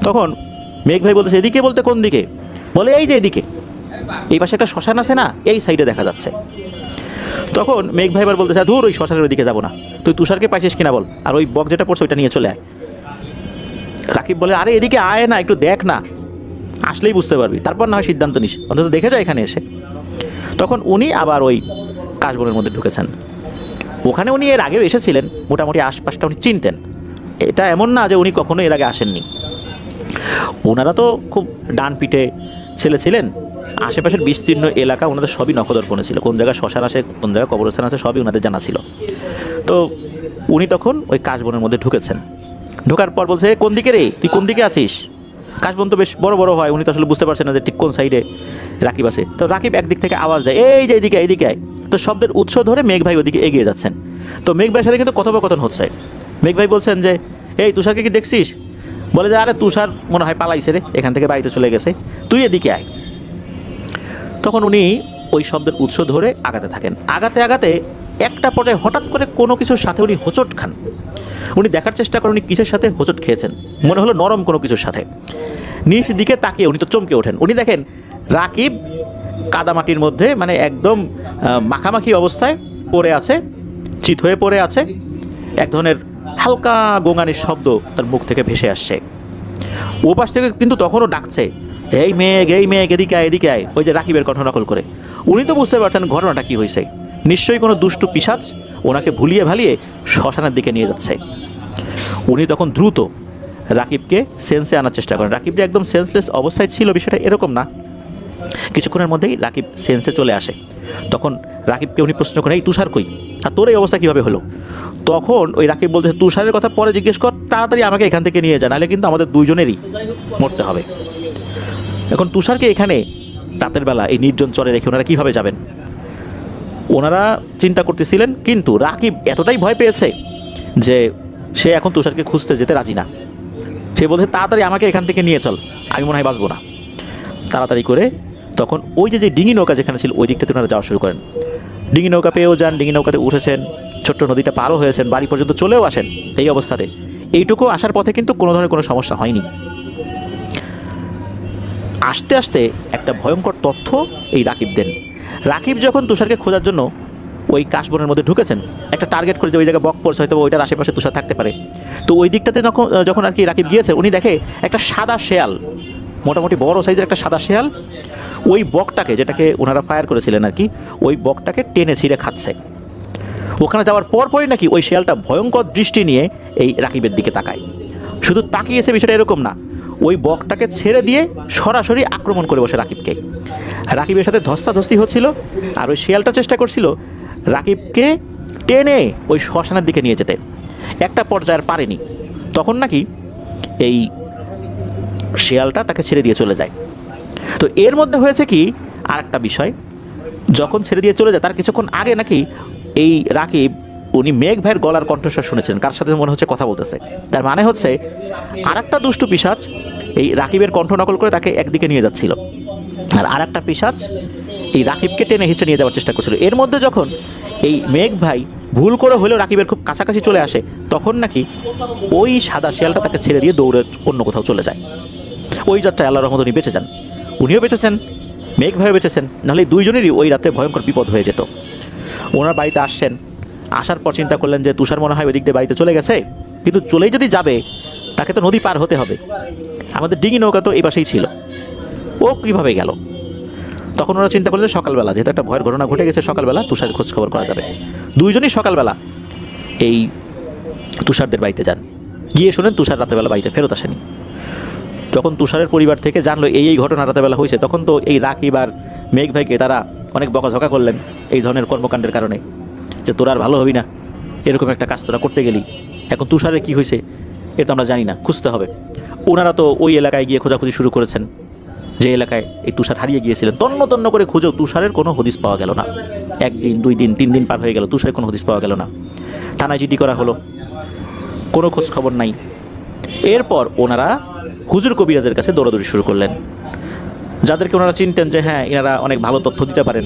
[SPEAKER 1] তখন মেঘ ভাই বলতেছে, এদিকে বলতে কোন দিকে? বলে এই যে এদিকে, এই পাশে একটা শ্মশান আছে না, এই সাইডে দেখা যাচ্ছে। তখন মেঘ ভাই এবার বলতেছে, ধুর ওই শ্মশানের দিকে যাবো না, তুই তুষারকে পাইছিস কিনা বল, আর ওই বক যেটা পড়ছে ওইটা নিয়ে চলে আয়। রাকিব বলে, আরে এদিকে আয় না, একটু দেখ না, আসলেই বুঝতে পারবি, তারপর না হয় সিদ্ধান্ত নিস, অন্তত দেখে যায় এখানে এসে। তখন উনি আবার ওই কাশবনের মধ্যে ঢুকেছেন। ওখানে উনি এর আগেও এসেছিলেন, মোটামুটি আশপাশটা উনি চিনতেন। এটা এমন না যে উনি কখনো এর আগে আসেননি। ওনারা তো খুব ডান পিঠে ছেলে ছিলেন, আশেপাশের বিস্তীর্ণ এলাকা ওনাদের সবই নখদর্পণে ছিল, কোন জায়গায় শ্মশান আছে, কোন জায়গায় কবরস্থান আছে, সবই ওনাদের জানা ছিল। তো উনি তখন ওই কাশবনের মধ্যে ঢুকেছেন। ঢোকার পর বলছে, কোন দিকে রে, তুই কোন দিকে আছিস? কাশবন তো বেশ বড় বড় হয়, উনি তো আসলে বুঝতে পারছেন না যে ঠিক কোন সাইডে রাকিব আছে। তো রাকিব একদিক থেকে আওয়াজ দেয়, এই যে এইদিকে এইদিকে আয়। তো শব্দের উৎস ধরে মেঘ ভাই ওদিকে এগিয়ে যাচ্ছেন। তো মেঘ ভাইয়ের সাথে কিন্তু কথোপকথন হচ্ছে। মেঘ ভাই বলছেন যে, এই তুষারকে কি দেখছিস? বলে যে, আরে তুষার মনে হয় পালাইছে রে, এখান থেকে বাড়িতে চলে গেছে, তুই এদিকে আয়। তখন উনি ওই শব্দের উৎস ধরে আগাতে থাকেন। আগাতে আগাতে একটা পর্যায়ে হঠাৎ করে কোনো কিছুর সাথে উনি হোঁচট খান। উনি দেখার চেষ্টা করেন উনি কিসের সাথে হোঁচট খেয়েছেন। মনে হলো নরম কোনো কিছুর সাথে। নিচ দিকে তাকিয়ে উনি তো চমকে ওঠেন। উনি দেখেন রাকিব কাদামাটির মধ্যে মানে একদম মাখামাখি অবস্থায় পড়ে আছে, চিত হয়ে পড়ে আছে। এক ধরনের হালকা গোঙানির শব্দ তার মুখ থেকে ভেসে আসছে। ও পাশ থেকে কিন্তু তখনও ডাকছে, এই মেঘ এদিকে আয় এদিকে আয়, ওই যে রাকিবের কণ্ঠ নকল করে। উনি তো বুঝতে পারছেন ঘটনাটা কী হয়েছে। নিশ্চয়ই কোনো দুষ্টু পিশাচ ওনাকে ভুলিয়ে ভালিয়ে শ্মশানের দিকে নিয়ে যাচ্ছে। উনি তখন দ্রুত রাকিবকে সেন্সে আনার চেষ্টা করেন। রাকিব যে একদম সেন্সলেস অবস্থায় ছিল বিষয়টা এরকম না, কিছুক্ষণের মধ্যেই রাকিব সেন্সে চলে আসে। তখন রাকিবকে উনি প্রশ্ন করেন, এই তুষার কই, আর তোর এই অবস্থা কীভাবে হলো? তখন ওই রাকিব বলতে, তুষারের কথা পরে জিজ্ঞেস কর, তাড়াতাড়ি আমাকে এখান থেকে নিয়ে যান, নাহলে কিন্তু আমাদের দুইজনেরই মরতে হবে। এখন তুষারকে এখানে রাতের বেলা এই নির্জন চরে রেখে ওনারা কীভাবে যাবেন? ওনারা চিন্তা করতেছিলেন, কিন্তু রাকিব এতটাই ভয় পেয়েছে যে সে এখন তুষারকে খুঁজতে যেতে রাজি না। সে বলছে, তাড়াতাড়ি আমাকে এখান থেকে নিয়ে চল, আমি মনে হয় বাঁচবো না। তাড়াতাড়ি করে তখন ওই যে ডিঙি নৌকা যেখানে ছিল ওই দিকটাতে ওনারা যাওয়া শুরু করেন। ডিঙি নৌকা পেয়েও যান, ডিঙি নৌকাতে উঠেছেন, ছোট্ট নদীটা পারও হয়েছেন, বাড়ি পর্যন্ত চলেও আসেন। এই অবস্থাতে এইটুকু আসার পথে কিন্তু কোনো ধরনের কোনো সমস্যা হয়নি। আস্তে আস্তে একটা ভয়ঙ্কর তথ্য এই রাকিব দেন। রাকিব যখন তুষারকে খোঁজার জন্য ওই কাশবনের মধ্যে ঢুকেছেন, একটা টার্গেট করে যে ওই জায়গায় বক পড়ছে, হয়তো ওইটার আশেপাশে তুষার থাকতে পারে। তো ওই দিকটাতে যখন আর কি রাকিব গিয়েছে, উনি দেখে একটা সাদা শেয়াল, মোটামুটি বড় সাইজের একটা সাদা শেয়াল ওই বকটাকে, যেটাকে ওনারা ফায়ার করেছিলেন আর কি, ওই বকটাকে টেনে ছিঁড়ে খাচ্ছে। ওখানে যাওয়ার পরপরই নাকি ওই শেয়ালটা ভয়ঙ্কর দৃষ্টি নিয়ে এই রাকিবের দিকে তাকায়। শুধু তাকিয়েছে বিষয়টা এরকম না, ওই বকটাকে ছেড়ে দিয়ে সরাসরি আক্রমণ করে বসে রাকিবকে। রাকিবের সাথে ধস্তাধস্তি হচ্ছিল, আর ওই শেয়ালটা চেষ্টা করছিল রাকিবকে টেনে ওই শ্মশানের দিকে নিয়ে যেতে। একটা পর্যায়ে পারেনি, তখন নাকি এই শেয়ালটা তাকে ছেড়ে দিয়ে চলে যায়। তো এর মধ্যে হয়েছে কি আর একটা বিষয়, যখন ছেড়ে দিয়ে চলে যায় তার কিছুক্ষণ আগে নাকি এই রাকিব উনি মেঘ ভাইয়ের গলার কণ্ঠস্বর শুনেছিলেন, কার সাথে মনে হচ্ছে কথা বলতেছে। তার মানে হচ্ছে আর একটা দুষ্টু পিশাচ এই রাকিবের কণ্ঠ নকল করে তাকে একদিকে নিয়ে যাচ্ছিল, আর একটা পিশাচ এই রাকিবকে টেনে হিস্টে নিয়ে যাওয়ার চেষ্টা করছিল। এর মধ্যে যখন এই মেঘ ভাই ভুল করে হলেও রাকিবের খুব কাছাকাছি চলে আসে, তখন নাকি ওই সাদা শিয়ালটা তাকে ছেড়ে দিয়ে দৌড়ে অন্য কোথাও চলে যায়। ওই যাত্রায় আল্লাহর রহমতে উনি বেঁচে যান, উনিও বেঁচেছেন, মেঘ ভাইও বেঁচেছেন, নাহলে দুইজনেরই ওই রাতে ভয়ঙ্কর বিপদ হয়ে যেত। ওনার বাড়িতে আসছেন, আসার পর চিন্তা করলেন যে তুষার মনে হয় ওই দিক দিয়ে বাড়িতে চলে গেছে, কিন্তু চলেই যদি যাবে তাকে তো নদী পার হতে হবে, আমাদের ডিঙি নৌকা তো এই পাশেই ছিল, ও কীভাবে গেল? তখন ওরা চিন্তা করলেন সকালবেলা, যেহেতু একটা ভয়ের ঘটনা ঘটে গেছে, সকালবেলা তুষারের খোঁজ খবর করা যাবে। দুইজনই সকালবেলা এই তুষারদের বাড়িতে যান, গিয়ে শোনেন তুষার রাতেরবেলা বাড়িতে ফেরত আসেনি। যখন তুষারের পরিবার থেকে জানলো এই ঘটনা রাতেরবেলা হয়েছে, তখন তো এই রাকিব আর মেঘ ভাইকে তারা অনেক বকাঝকা করলেন এই ধরনের কর্মকাণ্ডের কারণে, যে তোরা আর ভালো হবি না, এরকম একটা কাজ তোরা করতে গেলি, এখন তুষারের কী হয়েছে এ তো আমরা জানি না, খুঁজতে হবে। ওনারা তো ওই এলাকায় গিয়ে খোঁজাখুঁজি শুরু করেছেন, যে এলাকায় এই তুষার হারিয়ে গিয়েছিলেন। তন্ন করে খুঁজেও তুষারের কোনো হদিস পাওয়া গেল না। 1 দিন 2 দিন 3 দিন পার হয়ে গেল, তুষারের কোনো হদিস পাওয়া গেল না। থানায় জিডি করা হলো, কোনো খোঁজ খবর নাই। এরপর ওনারা হুজুর কবিরাজের কাছে দৌড়াদৌড়ি শুরু করলেন, যাদেরকে ওনারা চিনতেন যে হ্যাঁ এনারা অনেক ভালো তথ্য দিতে পারেন।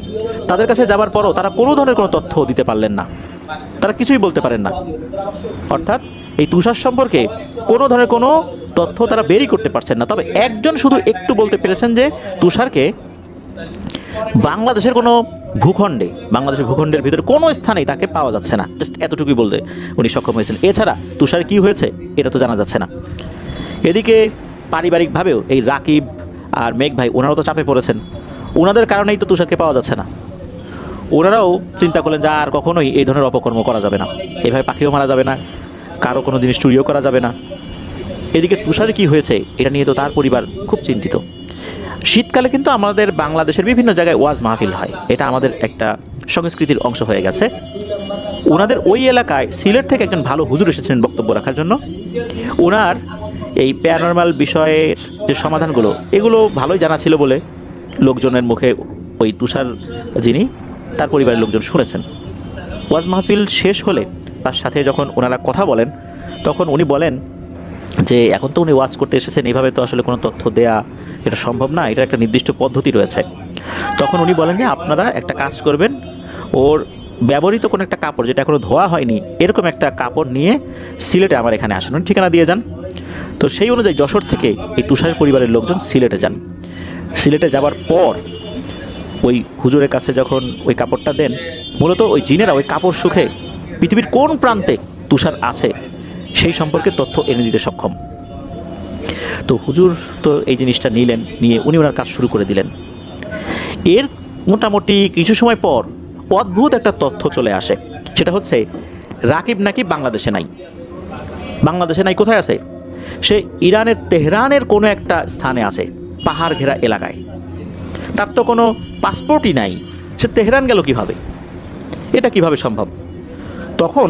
[SPEAKER 1] তাদের কাছে যাবার পরও তারা কোনো ধরনের কোনো তথ্য দিতে পারলেন না, তারা কিছুই বলতে পারেন না। অর্থাৎ এই তুষার সম্পর্কে কোনো ধরনের কোনো তথ্য তারা বেরই করতে পারছেন না। তবে একজন শুধু একটু বলতে পেরেছেন যে তুষারকে বাংলাদেশের কোনো বাংলাদেশের ভূখণ্ডের ভিতরে কোনো স্থানেই তাকে পাওয়া যাচ্ছে না, জাস্ট এতটুকুই বলতে উনি সক্ষম হয়েছেন। এছাড়া তুষার কী হয়েছে এটা তো জানা যাচ্ছে না। এদিকে পারিবারিকভাবেও এই রাকিব আর মেঘ ভাই ওনারাও তো চাপে পড়েছেন, ওনাদের কারণেই তো তুষারকে পাওয়া যাচ্ছে না। ওনারাও চিন্তা করলেন যে আর কখনোই এই ধরনের অপকর্ম করা যাবে না, এভাবে পাখিও মারা যাবে না, কারো কোনো জিনিস চুরিও করা যাবে না। এদিকে তুষারে কী হয়েছে এটা নিয়ে তো তার পরিবার খুব চিন্তিত। শীতকালে কিন্তু আমাদের বাংলাদেশের বিভিন্ন জায়গায় ওয়াজ মাহফিল হয়, এটা আমাদের একটা সংস্কৃতির অংশ হয়ে গেছে। ওনাদের ওই এলাকায় সিলেট থেকে একজন ভালো হুজুর এসেছিলেন বক্তব্য রাখার জন্য। ওনার এই প্যারানরমাল বিষয়ের যে সমাধানগুলো এগুলো ভালোই জানা ছিল বলে লোকজনের মুখে ওই তুষার যিনি তার পরিবারের লোকজন শুনেছেন। ওয়াজ মাহফিল শেষ হলে তার সাথে যখন ওনারা কথা বলেন তখন উনি বলেন যে এখন তো উনি ওয়াজ করতে এসেছেন, এভাবে তো আসলে কোনো তথ্য দেয়া এটা সম্ভব না, এটা একটা নির্দিষ্ট পদ্ধতি রয়েছে। তখন উনি বলেন যে আপনারা একটা কাজ করবেন, ওর ব্যবহৃত কোনো একটা কাপড় যেটা এখনও ধোয়া হয়নি এরকম একটা কাপড় নিয়ে সিলেটে আমার এখানে আসেন, উনি ঠিকানা দিয়ে যান। তো সেই অনুযায়ী যশোর থেকে এই তুষারের পরিবারের লোকজন সিলেটে যান। সিলেটে যাওয়ার পর ওই হুজুরের কাছে যখন ওই কাপড়টা দেন, মূলত ওই জিনেরা ওই কাপড় শুকে পৃথিবীর কোন প্রান্তে তুষার আছে সেই সম্পর্কে তথ্য এনে দিতে সক্ষম। তো হুজুর তো এই জিনিসটা নিয়ে উনি ওনার কাজ শুরু করে দিলেন। এর মোটামুটি কিছু সময় পর অদ্ভুত একটা তথ্য চলে আসে, সেটা হচ্ছে রাকিব নাকি বাংলাদেশে নাই। বাংলাদেশে নাই কোথায় আছে? সে ইরানের তেহরানের কোনো একটা স্থানে আছে, পাহাড় ঘেরা এলাকায়। তার তো কোনো পাসপোর্টই নাই, সে তেহরান গেল কিভাবে? এটা কিভাবে সম্ভব? তখন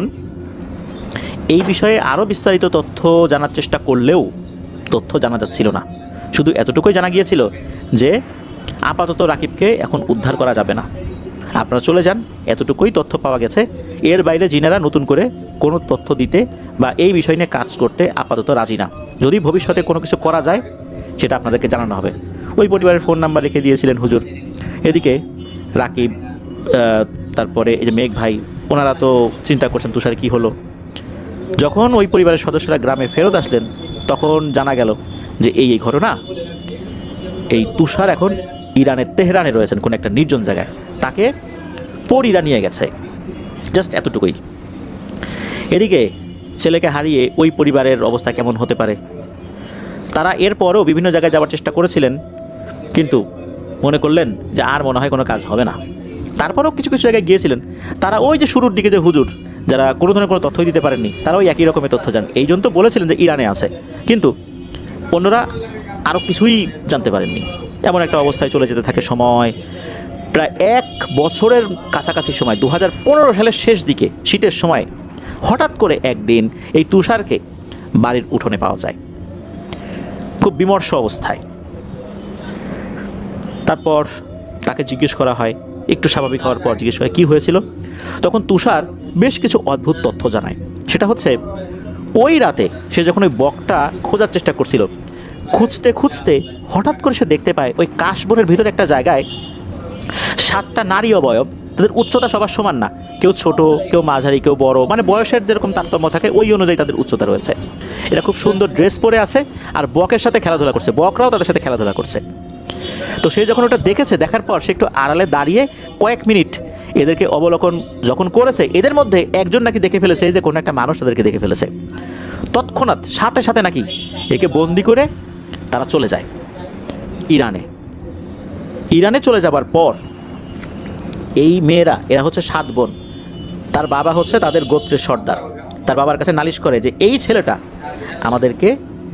[SPEAKER 1] এই বিষয়ে আরও বিস্তারিত তথ্য জানার চেষ্টা করলেও তথ্য জানা যাচ্ছিল না। শুধু এতটুকুই জানা গিয়েছিল যে আপাতত রাকিবকে এখন উদ্ধার করা যাবে না, আপনারা চলে যান, এতটুকুই তথ্য পাওয়া গেছে। এর বাইরে জিনেরা নতুন করে কোনো তথ্য দিতে বা এই বিষয় নিয়ে কাজ করতে আপাতত রাজি না। যদি ভবিষ্যতে কোনো কিছু করা যায় সেটা আপনাদেরকে জানানো হবে। ওই পরিবারের ফোন নাম্বার লিখে দিয়েছিলেন হুজুর। এদিকে রাকিব, তারপরে এই যে মেঘ ভাই, ওনারা তো চিন্তা করছেন তুষার কী হলো। যখন ওই পরিবারের সদস্যরা গ্রামে ফেরত আসলেন তখন জানা গেল যে এই ঘটনা। এই তুষার এখন ইরানের তেহরানে রয়েছেন কোনো একটা নির্জন জায়গায়, তাকে পরীরা নিয়ে গেছে। জাস্ট এতটুকুই। এদিকে ছেলেকে হারিয়ে ওই পরিবারের অবস্থা কেমন হতে পারে? তারা এরপরও বিভিন্ন জায়গায় যাওয়ার চেষ্টা করেছিলেন, কিন্তু মনে করলেন যে আর মনে হয় কোনো কাজ হবে না। তারপরেও কিছু কিছু জায়গায় গিয়েছিলেন। তারা ওই যে শুরুর দিকে যে হুজুর, যারা কোনো ধরনের কোনো তথ্যই দিতে পারেননি, তারা ওই একই রকমের তথ্য জান। এই জন্য তো বলেছিলেন যে ইরানে আছে, কিন্তু অন্যরা আরও কিছুই জানতে পারেননি। এমন একটা অবস্থায় চলে যেতে থাকে সময়। প্রায় 1 বছরের কাছাকাছি সময়, 2015 সালের শেষ দিকে শীতের সময় হঠাৎ করে একদিন এই তুষারকে বাড়ির উঠোনে পাওয়া যায়, খুব বিমর্ষ অবস্থায়। তারপর তাকে জিজ্ঞেস করা হয়, একটু স্বাভাবিক হওয়ার পর জিজ্ঞেস করা কী হয়েছিল। তখন তুষার বেশ কিছু অদ্ভুত তথ্য জানায়। সেটা হচ্ছে ওই রাতে সে যখন ওই বকটা খোঁজার চেষ্টা করছিল, খুঁজতে খুঁজতে হঠাৎ করে সে দেখতে পায় ওই কাশবনের ভিতরে একটা জায়গায় 7টা নারী অবয়ব, তাদের উচ্চতা সবার সমান না, কেউ ছোট, কেউ মাঝারি, কেউ বড়, মানে বয়সের যেরকম তারতম্য থাকে ওই অনুযায়ী তাদের উচ্চতা রয়েছে। এরা খুব সুন্দর ড্রেস পরে আছে আর বকের সাথে খেলাধুলা করছে, বকরাও তাদের সাথে খেলাধুলা করছে। তো সে যখন ওটা দেখেছে, দেখার পর সে একটু আড়ালে দাঁড়িয়ে কয়েক মিনিট এদেরকে অবলোকন যখন করেছে, এদের মধ্যে একজন নাকি দেখে ফেলেছে যে কোনো একটা মানুষ তাদেরকে দেখে ফেলেছে। তৎক্ষণাৎ সাথে সাথে নাকি একে বন্দি করে তারা চলে যায় ইরানে চলে যাবার পর এই মেয়েরা, এরা হচ্ছে 7 বোন, তার বাবা হচ্ছে তাদের গোত্রের সর্দার, তার বাবার কাছে নালিশ করে যে এই ছেলেটা আমাদেরকে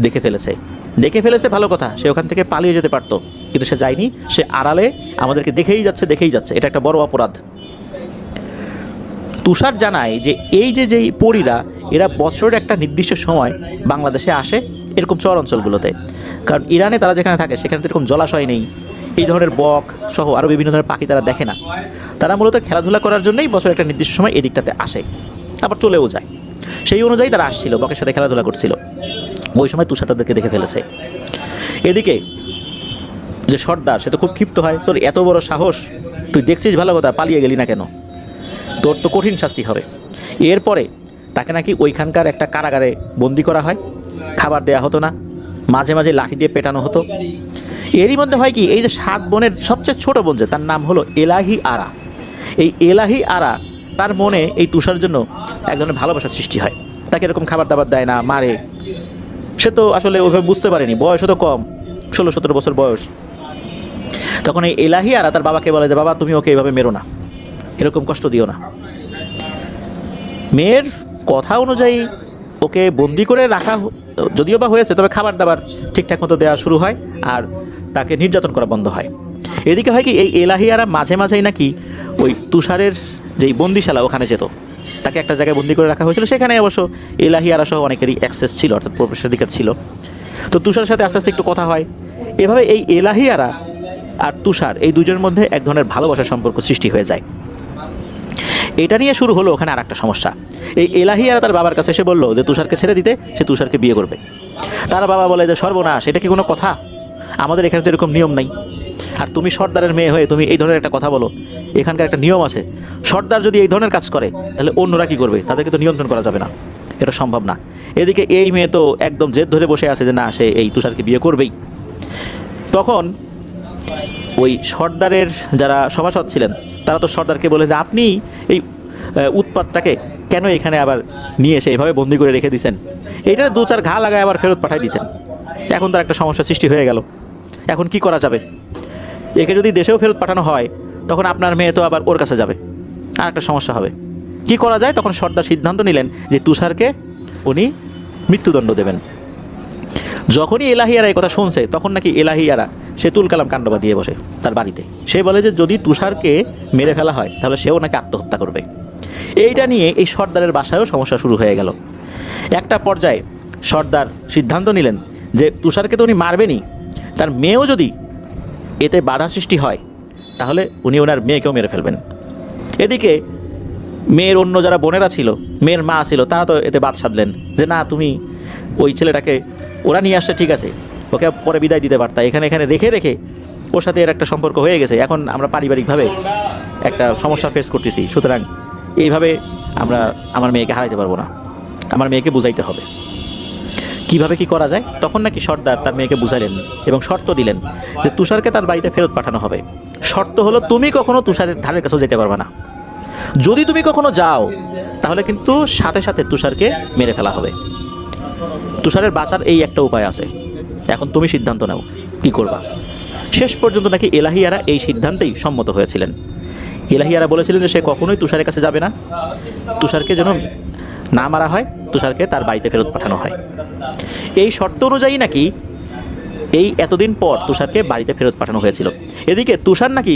[SPEAKER 1] দেখে ফেলেছে ভালো কথা, সে ওখান থেকে পালিয়ে যেতে পারতো, কিন্তু সে যায়নি, সে আড়ালে আমাদেরকে দেখেই যাচ্ছে, এটা একটা বড় অপরাধ। তুষার জানায় যে এই যেই পরীরা, এরা বছরের একটা নির্দিষ্ট সময় বাংলাদেশে আসে এরকম চর অঞ্চলগুলোতে, কারণ ইরানে তারা যেখানে থাকে সেখানে এরকম জলাশয় নেই, এই ধরনের বক সহ আরও বিভিন্ন ধরনের পাখি তারা দেখে না। তারা মূলত খেলাধুলা করার জন্যই বছরের একটা নির্দিষ্ট সময় এই দিকটাতে আসে, আবার চলেও যায়। সেই অনুযায়ী তারা আসছিল, বকের সাথে খেলাধুলা করছিল। ওই সময় তুষার তাদেরকে দেখে ফেলেছে। এদিকে যে সর্দার, সে তো খুব ক্ষিপ্ত হয়, তোর এত বড় সাহস, তুই দেখছিস ভালো কথা, পালিয়ে গেলি না কেন, তোর তো কঠিন শাস্তি হবে। এরপরে তাকে নাকি ওইখানকার একটা কারাগারে বন্দি করা হয়, খাবার দেয়া হতো না, মাঝে মাঝে লাঠি দিয়ে পেটানো হতো। এরই মধ্যে হয় কি, এই যে 7 বোনের সবচেয়ে ছোট বোন, যে তার নাম হলো এলাহি আরা, এই এলাহি আরা, তার মনে এই তুষার জন্য এক ধরনের ভালোবাসার সৃষ্টি হয়। তাকে এরকম খাবার দাবার দেয় না, মারে। সে তো আসলে ওইভাবে বুঝতে পারেনি, বয়সও তো কম, 16-17 বছর বয়স। তখন এই এলাহি আরা তার বাবাকে বলে যে বাবা, তুমি ওকে এইভাবে মেরো না, এরকম কষ্ট দিও না। মেয়ের কথা অনুযায়ী ওকে বন্দি করে রাখা যদিও বা হয়েছে, তবে খাবার দাবার ঠিকঠাক মতো দেওয়া শুরু হয় আর তাকে নির্যাতন করা বন্ধ হয়। এদিকে হয় কি, এই এলাহিয়ারা মাঝে মাঝেই নাকি ওই তুষারের যেই বন্দিশালা ওখানে যেত, তাকে একটা জায়গায় বন্দি করে রাখা হয়েছিল, সেখানে অবশ্য এলাহিয়ারা সহ অনেকেরই অ্যাক্সেস ছিল, অর্থাৎ প্রবেশাধিকার ছিল। তো তুষারের সাথে আস্তে আস্তে একটু কথা হয়। এভাবে এই এলাহিয়ারা আর তুষার এই দুজনের মধ্যে এক ধরনের ভালোবাসার সম্পর্ক সৃষ্টি হয়ে যায়। এটা নিয়ে শুরু হলো ওখানে আর একটা সমস্যা। এই এলাহিয়ারা তার বাবার কাছে এসে বললো যে তুষারকে ছেড়ে দিতে, সে তুষারকে বিয়ে করবে। তার বাবা বলে যে সর্বনাশ, এটা কি কোনো কথা? আমাদের এখানে তো এরকম নিয়ম নাই, আর তুমি সর্দারের মেয়ে হয়ে তুমি এই ধরনের একটা কথা বলো। এখানকার একটা নিয়ম আছে, সর্দার যদি এই ধরনের কাজ করে তাহলে অন্যরা কী করবে? তাদেরকে তো নিয়ন্ত্রণ করা যাবে না, এটা সম্ভব না। এদিকে এই মেয়ে তো একদম জেদ ধরে বসে আছে যে না, সে এই তুষারকে বিয়ে করবেই। তখন ওই সর্দারের যারা সভাসদ ছিলেন তারা তো সর্দারকে বলে যে আপনি এই উৎপাতটাকে কেন এখানে আবার নিয়ে এসে এভাবে বন্দি করে রেখে দিয়েছেন, এইটার 2-4 ঘা লাগায় আবার ফেরত পাঠাই দিতেন। এখন তার একটা সমস্যা সৃষ্টি হয়ে গেল। এখন কি করা যাবে? একে যদি দেশেও ফেরত পাঠানো হয় তখন আপনার মেয়ে তো আবার ওর কাছে যাবে, আর একটা সমস্যা হবে। কি করা যায়? তখন সর্দার সিদ্ধান্ত নিলেন যে তুষারকে উনি মৃত্যুদণ্ড দেবেন। যখনই এলাহিয়ারা এই কথা শুনছে তখন নাকি এলাহিয়ারা সে তুলকালাম কাণ্ডবা দিয়ে বসে তার বাড়িতে। সে বলে যে যদি তুষারকে মেরে ফেলা হয় তাহলে সেও নাকি আত্মহত্যা করবে। এইটা নিয়ে এই সর্দারের বাসায়ও সমস্যা শুরু হয়ে গেল। একটা পর্যায়ে সর্দার সিদ্ধান্ত নিলেন যে তুষারকে তো উনি মারবেনই, তার মেয়েও যদি এতে বাধা সৃষ্টি হয় তাহলে উনি ওনার মেয়েকেও মেরে ফেলবেন। এদিকে মেয়ের অন্য যারা বোনেরা ছিল, মেয়ের মা ছিল, তারা তো এতে বাদ সাধলেন যে না, তুমি ওই ছেলেটাকে ওরা নিয়ে আসছে ঠিক আছে, ওকে পরে বিদায় দিতে পারতা, এখানে এখানে রেখে রেখে ওর সাথে এর একটা সম্পর্ক হয়ে গেছে, এখন আমরা পারিবারিকভাবে একটা সমস্যা ফেস করতেছি, সুতরাং এইভাবে আমরা আমার মেয়েকে হারাইতে পারবো না, আমার মেয়েকে বুঝাইতে হবে। কিভাবে কি করা যায়? তখন নাকি সর্দার তার মেয়েকে বুঝাইলেন এবং শর্ত দিলেন যে তুষারকে তার বাড়িতে ফেরত পাঠানো হবে। শর্ত হলো তুমি কখনো তুষারের ধারের কাছেও যেতে পারবে না। যদি তুমি কখনো যাও তাহলে কিন্তু সাথে সাথে তুষারকে মেরে ফেলা হবে। তুষারের বাঁচার এই একটা উপায় আছে, এখন তুমি সিদ্ধান্ত নাও কি করবা। শেষ পর্যন্ত নাকি এলাহিয়ারা এই সিদ্ধান্তেই সম্মত হয়েছিলেন। এলাহিয়ারা বলেছিলেন যে সে কখনোই তুষারের কাছে যাবে না, তুষারকে যেন না মারা হয়, তুষারকে তার বাড়িতে ফেরত পাঠানো হয়। এই শর্ত অনুযায়ী নাকি এই এতদিন পর তুষারকে বাড়িতে ফেরত পাঠানো হয়েছিল। এদিকে তুষার নাকি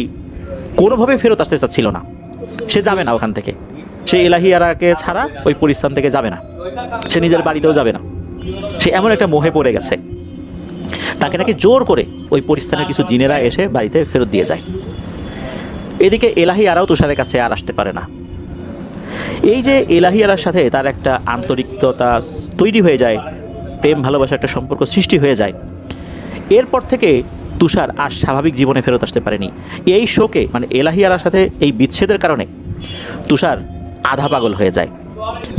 [SPEAKER 1] কোনোভাবে ফেরত আসতে চাচ্ছিল না, সে যাবে না ওখান থেকে, সে এলাহিয়ারাকে ছাড়া ওই পরিস্থান থেকে যাবে না, সে নিজের বাড়িতেও যাবে না। সে এমন একটা মোহে পড়ে গেছে, তাকে নাকি জোর করে ওই পরিস্থানের কিছু জিনেরা এসে বাড়িতে ফেরত দিয়ে যায়। এদিকে এলাহিয়ারাও তুষারের কাছে আর আসতে পারে না। এই যে এলাহিয়ারার সাথে তার একটা আন্তরিকতা তৈরি হয়ে যায়, প্রেম ভালোবাসার একটা সম্পর্ক সৃষ্টি হয়ে যায়, এরপর থেকে তুষার আর স্বাভাবিক জীবনে ফেরত আসতে পারেনি। এই শোকে মানে এলাহিয়ারার সাথে এই বিচ্ছেদের কারণে তুষার আধা পাগল হয়ে যায়।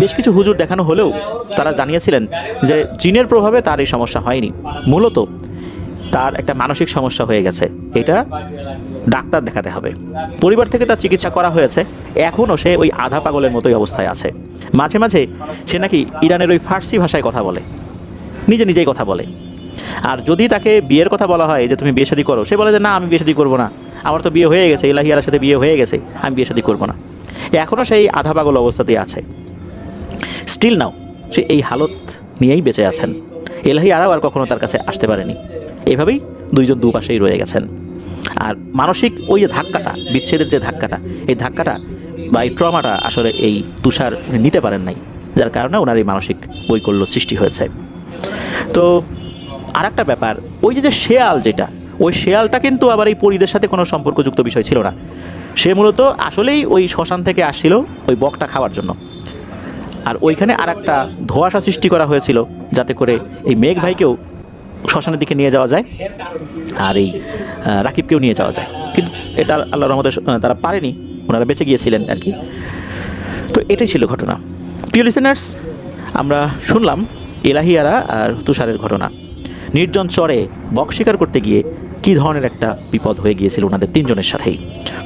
[SPEAKER 1] বেশ কিছু হুজুর দেখানো হলেও তারা জানিয়েছিলেন যে জিনের প্রভাবে তার এই সমস্যা হয়নি, মূলত তার একটা মানসিক সমস্যা হয়ে গেছে, এটা ডাক্তার দেখাতে হবে। পরিবার থেকে তার চিকিৎসা করা হয়েছে, এখনও সে ওই আধা পাগলের মতোই অবস্থায় আছে। মাঝে মাঝে সে নাকি ইরানের ওই ফার্সি ভাষায় কথা বলে, নিজে নিজেই কথা বলে। আর যদি তাকে বিয়ের কথা বলা হয় যে তুমি বিয়ে শাদী করো, সে বলে যে না, আমি বিয়ে শাদী করবো না, আমার তো বিয়ে হয়ে গেছে, এলাহিয়ারার সাথে বিয়ে হয়ে গেছে, আমি বিয়ে শাদী করবো না। এখনও সেই আধা পাগল অবস্থাতেই আছে। স্টিল নাও সে এই হালত নিয়েই বেঁচে আছেন। এলাহিয়ারাও আর কখনো তার কাছে আসতে পারেনি। এভাবেই দুইজন দুপাশেই রয়ে গেছেন। আর মানসিক ওই যে ধাক্কাটা, বিচ্ছেদের যে ধাক্কাটা, এই ধাক্কাটা বা এই ট্রমাটা আসলে এই তুষার নিতে পারেন নাই, যার কারণে ওনার এই মানসিক বৈকল্য সৃষ্টি হয়েছে। তো আর একটা ব্যাপার, ওই যে শেয়াল, যেটা ওই শেয়ালটা কিন্তু আবার এই পরিদের সাথে কোনো সম্পর্কযুক্ত বিষয় ছিল না। সে মূলত আসলেই ওই শ্মশান থেকে আসছিল ওই বকটা খাওয়ার জন্য। আর ওইখানে আর একটা ধোঁয়াশা সৃষ্টি করা হয়েছিল যাতে করে এই মেঘ ভাইকেও শ্মশানের দিকে নিয়ে যাওয়া যায় আর এই রাকিবকেও নিয়ে যাওয়া যায়, কিন্তু এটা আল্লাহর রহমতে তারা পারেনি, ওনারা বেঁচে গিয়েছিলেন আর কি। তো এটাই ছিল ঘটনা। প্রিয় লিসেনার্স, আমরা শুনলাম এলাহিয়ারা আর তুষারের ঘটনা। নির্জন চরে বক শিকার করতে গিয়ে কী ধরনের একটা বিপদ হয়ে গিয়েছিল ওনাদের তিনজনের সাথেই।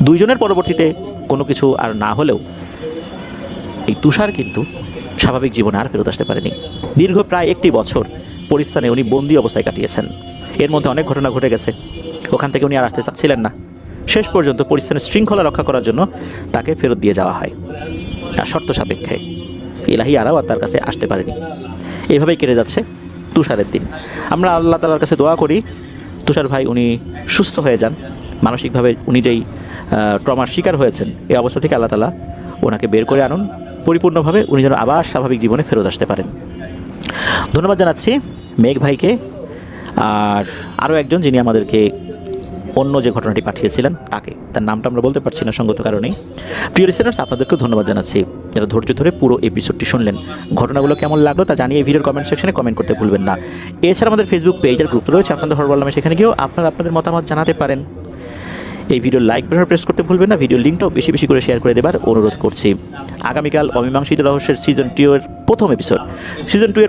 [SPEAKER 1] দুইজনের পরবর্তীতে কোনো কিছু আর না হলেও এই তুষার কিন্তু স্বাভাবিক জীবনে আর ফেরত আসতে পারেনি। দীর্ঘ প্রায় 1 বছর পরিস্থানে উনি বন্দি অবস্থায় কাটিয়েছেন। এর মধ্যে অনেক ঘটনা ঘটে গেছে, ওখান থেকে উনি আর আসতে চাচ্ছিলেন না। শেষ পর্যন্ত পরিস্থানের শৃঙ্খলা রক্ষা করার জন্য তাকে ফেরত দিয়ে যাওয়া হয়, আর শর্ত সাপেক্ষে। ইলাহি আরাও আর তার কাছে আসতে পারেনি। এভাবেই কেটে যাচ্ছে তুষারের দিন। আমরা আল্লাহ তাআলার কাছে দোয়া করি তুষার ভাই উনি সুস্থ হয়ে যান, মানসিকভাবে উনি যেই ট্রমার শিকার হয়েছেন এই অবস্থা থেকে আল্লাহ তাআলা ওনাকে বের করে আনুন পরিপূর্ণভাবে, উনি যেন আবার স্বাভাবিক জীবনে ফেরত আসতে পারেন। ধন্যবাদ জানাচ্ছি মেঘ ভাইকে, আর আরও একজন যিনি আমাদেরকে অন্য যে ঘটনাটি পাঠিয়েছিলেন তাকে, তার নামটা আমরা বলতে পারছি না সঙ্গত কারণেই। প্রিয় লিসেনার্স, আপনাদেরকেও ধন্যবাদ জানাচ্ছি যারা ধৈর্য ধরে পুরো এপিসোডটি শুনলেন। ঘটনাগুলো কেমন লাগলো তা জানিয়ে ভিডিওর কমেন্ট সেকশনে কমেন্ট করতে ভুলবেন না। এছাড়া আমাদের ফেসবুক পেজ আর গ্রুপ রয়েছে আপনাদের হরর বললামে, সেখানে গিয়েও আপনারা আপনাদের মতামত জানাতে পারেন। এই ভিডিওর লাইক বাটন প্রেস করতে ভুলবেন না, ভিডিওর লিঙ্কটাও বেশি বেশি করে শেয়ার করে দেবার অনুরোধ করছি। আগামীকাল অমীমাংসিত রহস্যের সিজন 2 এর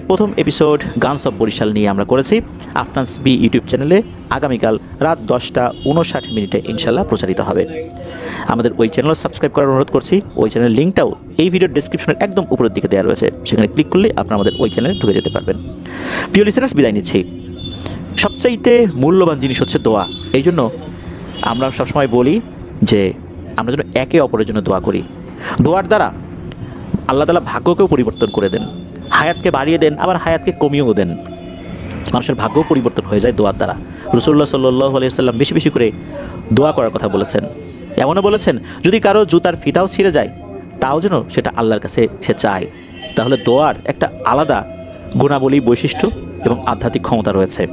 [SPEAKER 1] প্রথম এপিসোড গানস অফ বরিশাল নিয়ে আমরা করেছি আফনান্স বি ইউটিউব চ্যানেলে। আগামীকাল রাত 10:59 ইনশাল্লাহ প্রচারিত হবে। আমাদের ওই চ্যানেল সাবস্ক্রাইব করার অনুরোধ করছি। ওই চ্যানেলের লিঙ্কটাও এই ভিডিওর ডেসক্রিপশনের একদম উপরের দিকে দেওয়া রয়েছে, সেখানে ক্লিক করলে আপনারা আমাদের ওই চ্যানেলে ঢুকে যেতে পারবেন। প্রিয় লিসেনার্স, বিদায় নিচ্ছি। সবচাইতে মূল্যবান জিনিস হচ্ছে দোয়া। এই জন্য আমরা সবসময় বলি যে আমরা যেন একে অপরের জন্য দোয়া করি। দোয়ার দ্বারা আল্লাহ তাআলা ভাগ্যকেও পরিবর্তন করে দেন, হায়াতকে বাড়িয়ে দেন, আবার হায়াতকে কমিয়েও দেন। মানুষের ভাগ্যও পরিবর্তন হয়ে যায় দোয়ার দ্বারা। রাসূলুল্লাহ সাল্লাল্লাহু আলাইহি ওয়াসাল্লাম বেশি বেশি করে দোয়া করার কথা বলেছেন। এমনও বলেছেন যদি কারো জুতার ফিতাও ছিঁড়ে যায় তাও যেন সেটা আল্লাহর কাছে সে চায়। তাহলে দোয়ার একটা আলাদা গুণাবলী, বৈশিষ্ট্য এবং আধ্যাত্মিক ক্ষমতা রয়েছে।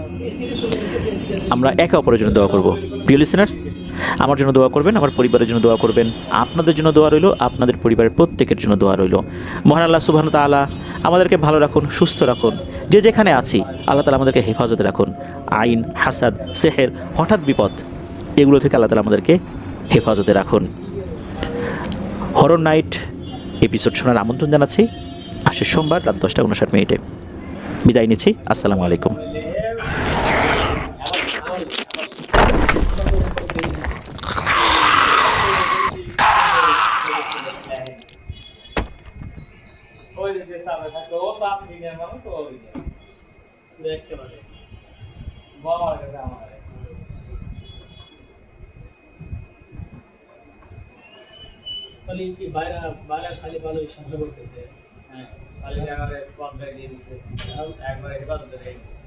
[SPEAKER 1] আমরা একে অপরের জন্য দোয়া করব। প্রিয় লিসেনার্স, আমার জন্য দোয়া করবেন, আমার পরিবারের জন্য দোয়া করবেন, আপনাদের জন্য দোয়া রইল, আপনাদের পরিবারের প্রত্যেকের জন্য দোয়া রইল। মহান আল্লাহ সুবহানাহু ওয়া তাআলা আমাদেরকে ভালো রাখুন, সুস্থ রাখুন, যে যেখানে আছি আল্লাহ তাআলা আমাদেরকে হেফাজতে রাখুন। আইন, হাসাদ, সেহের, হঠাৎ বিপদ, এগুলো থেকে আল্লাহ তাআলা আমাদেরকে হেফাজতে রাখুন। হরর নাইট এপিসোড শোনার আমন্ত্রণ জানাচ্ছি আসছে সোমবার রাত 10:59। বিদায় নিচ্ছি। আসসালামু আলাইকুম।
[SPEAKER 2] বাইরে শালি ভালো সংসার করতেছে। হ্যাঁ, শালি এবারে কন্ট্রাক্ট দিয়ে দিচ্ছে, একবারে হেফাজতে রেখে দিচ্ছে।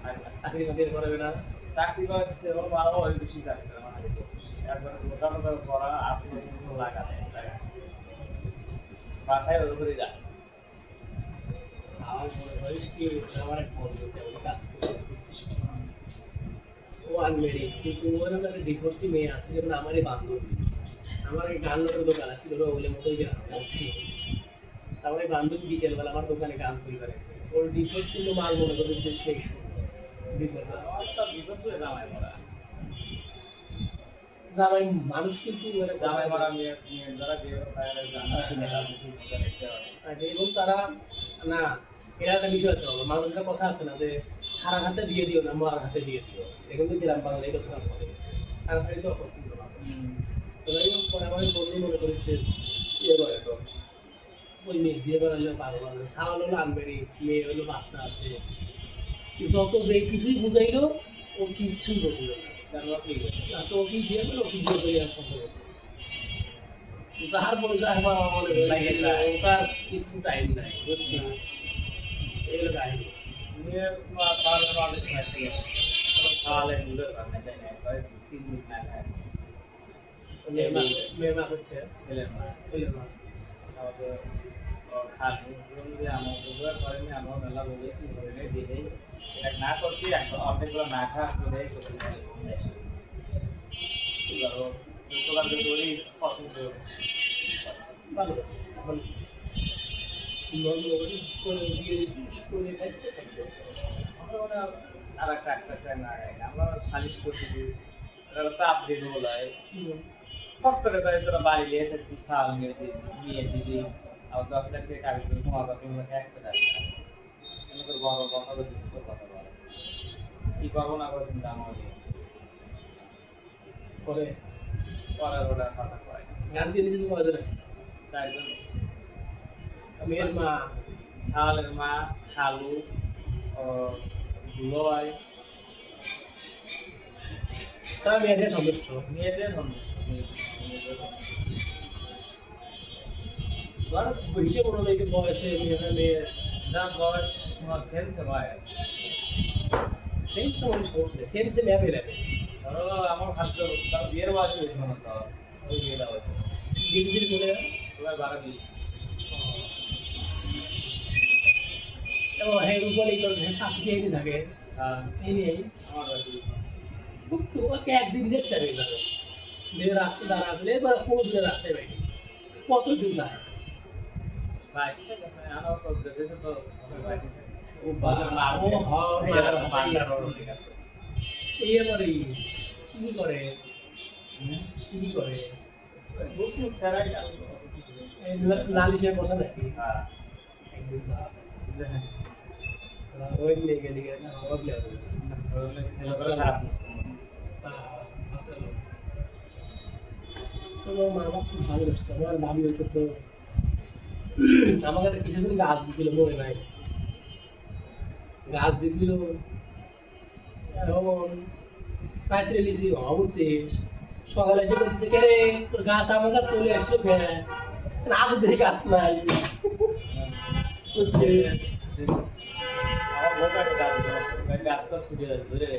[SPEAKER 2] আর চাকরি বাকরি করবে না, চাকরি করে দিচ্ছে ও ভালো ওই বেশি চাকরি করে মানে একবারে মোটামুটি করা আপনি কোনো লাগা নেই, বাসায় ওই করে যায়। আমার মনে হয় কি আমার এক বন্ধু তেমন কাজ করে দিচ্ছিস, ও আনমেরিড কিন্তু ওর একটা ডিভোর্সি মেয়ে আছে, যেমন আমারই বান্ধবী। আমার এই গান লোকের দোকান আছে, ওরা বলে মতোই গাচ্ছি। তারপরে বান্ধবী বিকেলবেলা আমার দোকানে গান তৈরি করেছে। ওর ডিভোর্স কিন্তু মাল মনে করে যে সেই ডিভোর্স জামাই মানুষ কিন্তু জামাই মারা মেয়ে যারা এবং তারা না, এরা একটা বিষয় আছে, মানুষের কথা আছে না যে সারা হাতে দিয়ে দিও না মরার হাতে দিয়ে দিও। এখন তো গ্রাম বাংলা এই কথা বলে সারা হাতে তো অপছন্দ মানুষ। পরে আমার বন্ধু মনে করেছে ইয়ে করে তো ওই মেয়ে বিয়ে করালে পাগল হবে, সাওয়াল হলো আনবেরি, মেয়ে হলো বাচ্চা আছে, কিছু অত যে কিছুই বুঝাইলো ও কিছুই বুঝল না। ও কি বিয়ে করলো, ও কি বিয়ে করে আর সম্ভব করতেছে যার মনে যায় আমার মনে ওটা কিছু টাইম নাই, বুঝছিস? এগুলো কাহিনী মেয়ের মা হচ্ছে ছেলের মা, ছেলের মা আমার মেলা বলেছি না করছি অনেকগুলো না খা পছন্দ ভালো আছে আর একটা চাই না, আমরা সালিশ করতেছি চাপ দিয়ে বলায় ফট করে তাই তোরা বাড়ি নিয়ে এসেছি সাল নিয়ে দিদি আর 10 লাখ টাকা কাগজ করে তোমার কথা একটা দেয় বড় কথা কথা বলে কি করবো না করে চিন্তা আমার পরে পরের ওটা কথা কয় গান দিয়ে নিজে কয়জন আছে? 4 জন। মেয়ের মা, শালের মা, খালু, দুলোভাই, তারা মেয়েদের সন্তুষ্ট, মেয়েদের সন্তুষ্ট। ধর হিসেব অনুযায়ী বয়সে মেয়ে
[SPEAKER 3] না বয়স তোমার সেম সময়
[SPEAKER 2] সেম সময় সমস্যা নেই সেম সেম অ্যাভেলেবেল
[SPEAKER 3] ধরো আমার খাদ্য তার বিয়ের বয়স হয়েছে মনে তো ওই বিয়ে দেওয়া হয়েছে
[SPEAKER 2] ডিগ্রি বলে
[SPEAKER 3] তোমার 12 দিন
[SPEAKER 2] এবং হ্যাঁ উপরেই তোর শাশুড়ি এনে থাকে এই নিয়েই
[SPEAKER 3] আমার বাড়ি
[SPEAKER 2] ওকে একদিন দেখতে হবে যাবে যে রাস্তা দাঁড়া আসলে এবার কোনো দূরে রাস্তায় বাইরে কত দূর যায়
[SPEAKER 3] ভাই ঠিক আছে আমার তো দেশে তো
[SPEAKER 2] ও বাবা ও এই এবারে কি করে কি করে
[SPEAKER 3] বুঝছি ছাড়াই
[SPEAKER 2] এই নালিশে বসে নাকি
[SPEAKER 3] হ্যাঁ
[SPEAKER 2] একদিন যা ওই নিয়ে গেলি না ওগুলো
[SPEAKER 3] খারাপ
[SPEAKER 2] তোমার মা বাবা খুব ভালো লাগতো আমার ভাবি হয়তো তো আমাকে একটা কিছু দিন গাছ দিছিল মনে নাই গাছ দিছিল এখন কাটতে লিছি বুঝছিস সকালে এসে বলছে কে রে তোর গাছ আমার কাছে চলে এসলো কেন আগে দেখে গাছ নাই বুঝছিস
[SPEAKER 3] আমার বউটা একটা গাছ দিয়েছে গাছ তো ছুটে যাচ্ছে ধরে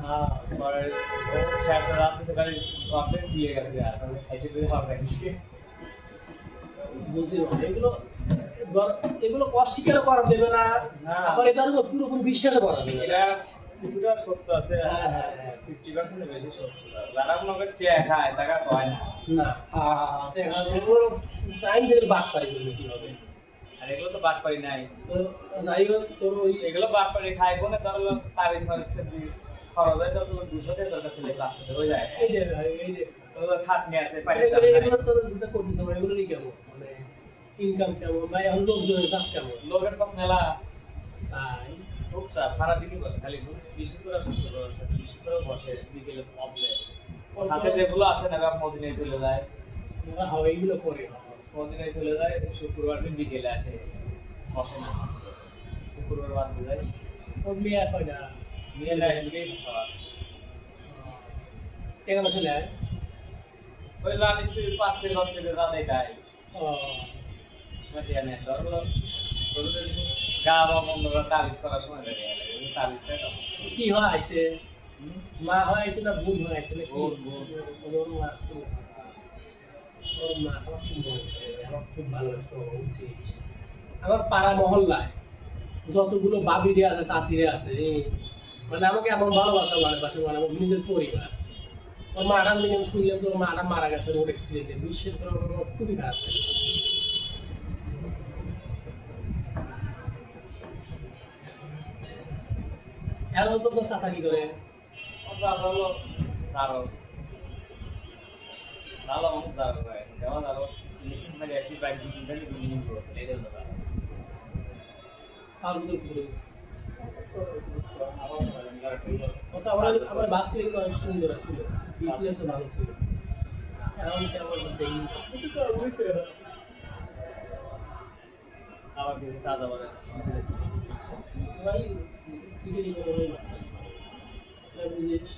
[SPEAKER 2] হ্যাঁ
[SPEAKER 3] পরে ও শেষ রাত থেকে কমপ্লেন দিয়ে গেছে আর এসে দিয়ে হবে
[SPEAKER 2] বুঝি এগুলো এগুলো অস্বীকার করা দেবে না
[SPEAKER 3] না।
[SPEAKER 2] আবার এটার উপর পুরোপুরি বিশ্বাস করা দেবে না।
[SPEAKER 3] এটা কিছুটা সত্য আছে
[SPEAKER 2] হ্যাঁ, হ্যাঁ, হ্যাঁ।
[SPEAKER 3] 50% বেশি সত্য যারা কোনো স্টে খায় টাকা কয় না
[SPEAKER 2] না এগুলো টাইম ধরে বাদ পাই বললে কি হবে
[SPEAKER 3] আর এগুলো তো বাদ পারি নাই
[SPEAKER 2] তো যাই হোক তোর ওই
[SPEAKER 3] এগুলো বাদ পারি খাই কোনে ধরো তারিখ ফারিখ খরচ হয় তো 200 টাকা দরকার ছিল 500 হয়ে যায়
[SPEAKER 2] এই যে এই যে
[SPEAKER 3] ওগুলো খাটনি আছে পানি
[SPEAKER 2] এগুলো তো যেটা করতেছ এগুলোরই কেমন মানে ইনকাম কেমন বা এখন লোকজনের চাপ কেমন
[SPEAKER 3] লোকের সব মেলা
[SPEAKER 2] তাই
[SPEAKER 3] খুব চাপ সারা দিনই করে খালি বেশি করে বেশি করে বসে বিকেলে অবলে হাতে যেগুলো আছে না মদিনে চলে যায়
[SPEAKER 2] ওরা হয় এইগুলো করে
[SPEAKER 3] মদিনে চলে যায় শুক্রবার দিন বিকেলে আসে বসে না শুক্রবার বাদ দিয়ে যায়
[SPEAKER 2] ওর মেয়ে হয় না
[SPEAKER 3] নিয়ে যায় এদিকেই খাওয়া
[SPEAKER 2] টাকা পয়সা নেয়
[SPEAKER 3] ওই রাত একটু 5 থেকে 10 থেকে রাত এটাই
[SPEAKER 2] ও
[SPEAKER 3] মাটিয়া নেয় ধরো গা বা বন্ধুরা তাবিজ করার সময় লাগে তাবিজ
[SPEAKER 2] কি হয় আইছে মা হয় আইছে না বোন হয় আইছে না
[SPEAKER 3] বোন, বোন।
[SPEAKER 2] ওর মা আছে না। ওর মা আমার খুব মনে পড়ে, আমার খুব ভালো লাগতো বুঝছিস আমার পাড়া মহল্লায় যতগুলো বাবিরে আছে চাষিরে আছে মানে আমাকে এমন ভালোবাসা মানে পাশে মানে আমার নিজের পরিবার ওর মাটা দিকে আমি শুনলাম তো ওর মাটা মারা গেছে রোড অ্যাক্সিডেন্টে বিশেষ করে আমার খুবই খারাপ লাগে এখন তো তোর চাষা কি করে
[SPEAKER 3] হলো দাঁড়ো ভালো মানুষ দাঁড়ো ভাই যেমন আরো মানে একই বাইক কিনতে জিনিস করতে এই জন্য
[SPEAKER 2] সাল তো ঘুরে
[SPEAKER 3] আমার
[SPEAKER 2] আমার বাস থেকে কিন্তু অনেক সুন্দর ছিল ফিটনেসও ভালো ছিল এখন কেমন দেখি
[SPEAKER 3] আবার কিছু সাদা বলে
[SPEAKER 2] ভাই সিটি নিয়ে বলে বুঝিস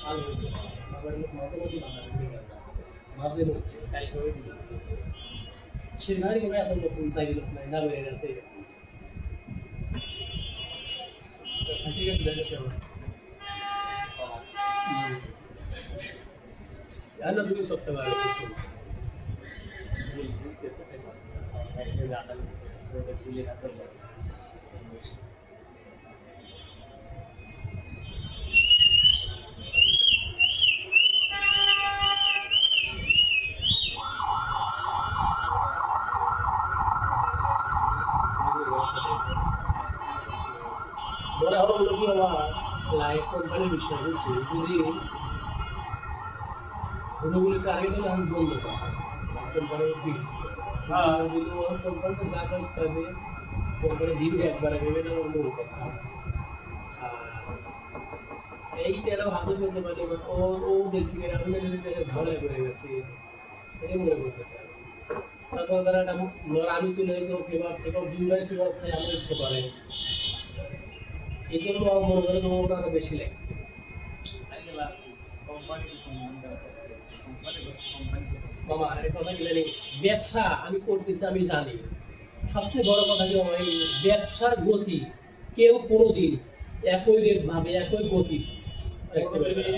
[SPEAKER 2] ভালো হয়েছে আবার মাঝে মধ্যে মাঝে মধ্যে
[SPEAKER 3] কালকে ওই দিকে
[SPEAKER 2] সে গাড়ি মনে এখন নতুন চাইলে লোক নাই না বেড়ে গেছে ঠিক আছে দেখা কেমন আল্লাহ তুমি সবচেয়ে ভালো কিছু ধরে হলো কি বাবা লাইফ কোম্পানির বিষয় হচ্ছে যদি ধুলোগুলি টার্গেট হলে আমি বলতে পারি কোম্পানির দিক যদি ওর কোম্পানিতে যা করতে হবে কোম্পানি দিবে একবার ভেবে না অন্য কথা এইটারও হাসিল করতে পারি ও ও দেখছি কিনা আমি ঝড়ে পড়ে গেছি এটাই মনে করতেছে তারপর তারা একটা আমি চলে গেছি ও ফেভার ফেভার দুইবার ফেভার খাই আমার ইচ্ছে করে এই জন্য আমার মনে করে তোমার আরো বেশি লাগছে
[SPEAKER 3] কোম্পানি
[SPEAKER 2] মামা আরেক কথা কি জানিস, ব্যবসা আমি করতেছি আমি জানি, সবচেয়ে বড় কথা কি আমার এই ব্যবসার গতি কেউ কোনোদিন একই রেট ভাবে একই গতি রাখতে পারবে না।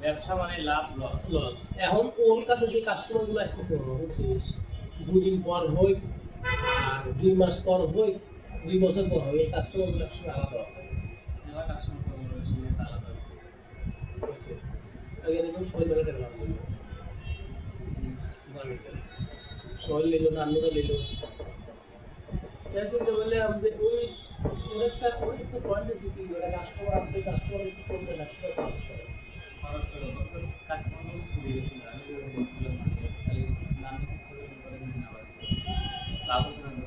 [SPEAKER 3] ব্যবসা মানে লাভ লস।
[SPEAKER 2] লস। এখন ওর কাছে যে কাস্টমার গুলো আসতেছে বুঝছিস, 2 দিন পর হোক আর 2 মাস পর হোক 2 বছর পর হোক, এই কাস্টমার গুলো একসঙ্গে আলাদা আছে।
[SPEAKER 3] মেলা কাস্টমার আলাদা আছে।
[SPEAKER 2] বুঝছিস? আগে দেখুন সবাই মেলা টাকা লাভ করলো, সবাই নিল না, অন্যরা নিল। চিন্তা করলে আমি যে ওর একটা পয়েন্ট আছে কি, ওরা কাস্টমার আসলে কাস্টমার এসে 50-100 টাকা খরচ করে।
[SPEAKER 3] খরচ করে কাস্টমার ছুটি গেছিল, আমি বলছিলাম খালি নাম কিছু করে না লাভ করে না,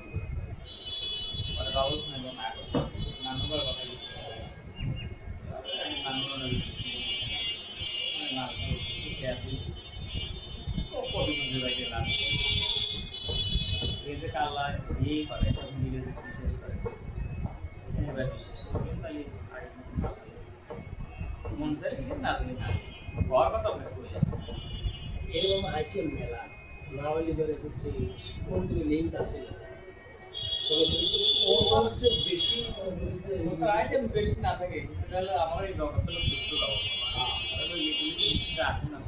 [SPEAKER 3] মানে বাবু না নানুবার কথা কিছু নানুবার না কতদিন বাইরে লাভ এই যে কালা এই করে সব মিলে যে বিশেষ করে এবার বিশেষ তাই মন চাই না আসলে ঘর কথা বলে
[SPEAKER 2] এরকম আইটেম মেলা না হলে ধরে হচ্ছে কোন লিঙ্ক আছে ওর হচ্ছে বেশি
[SPEAKER 3] আইটেম বেশি না থাকে, তাহলে আমার এই জগৎটা বুঝতে পারবো আসে না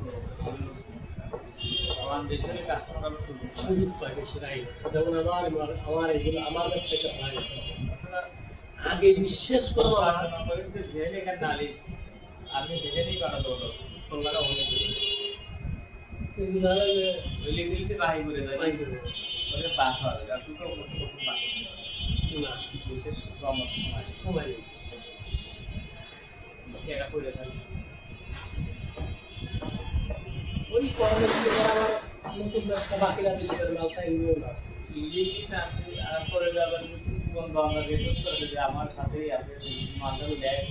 [SPEAKER 3] তো আমার দেশের কাস্টমার
[SPEAKER 2] সুযোগ পায় বেশি, রাইট? যেমন আমার এগুলো আমার ব্যবসাটা হয়ে গেছে, আগে বিশ্বাস করো
[SPEAKER 3] নালিশ আমি দেখে নিই করা তো কলকাতা হলে
[SPEAKER 2] কিন্তু ধরো যে
[SPEAKER 3] লিখতে বাহির করে যায় ওদের বাস হবে আর তুই তো
[SPEAKER 2] না
[SPEAKER 3] বিশেষ কম
[SPEAKER 2] সময় নেই,
[SPEAKER 3] এটা করে থাকি
[SPEAKER 2] ওই কর্মে আমার নতুন ব্যবসা বাকিরা দিতে পারে মালটা এগুলো না।
[SPEAKER 3] ইংলিশটা আর করে যাবেন বন্ধু আমরা রিকোয়েস্ট করে যে আমার সাথেই আছে মালগুলো দেয়,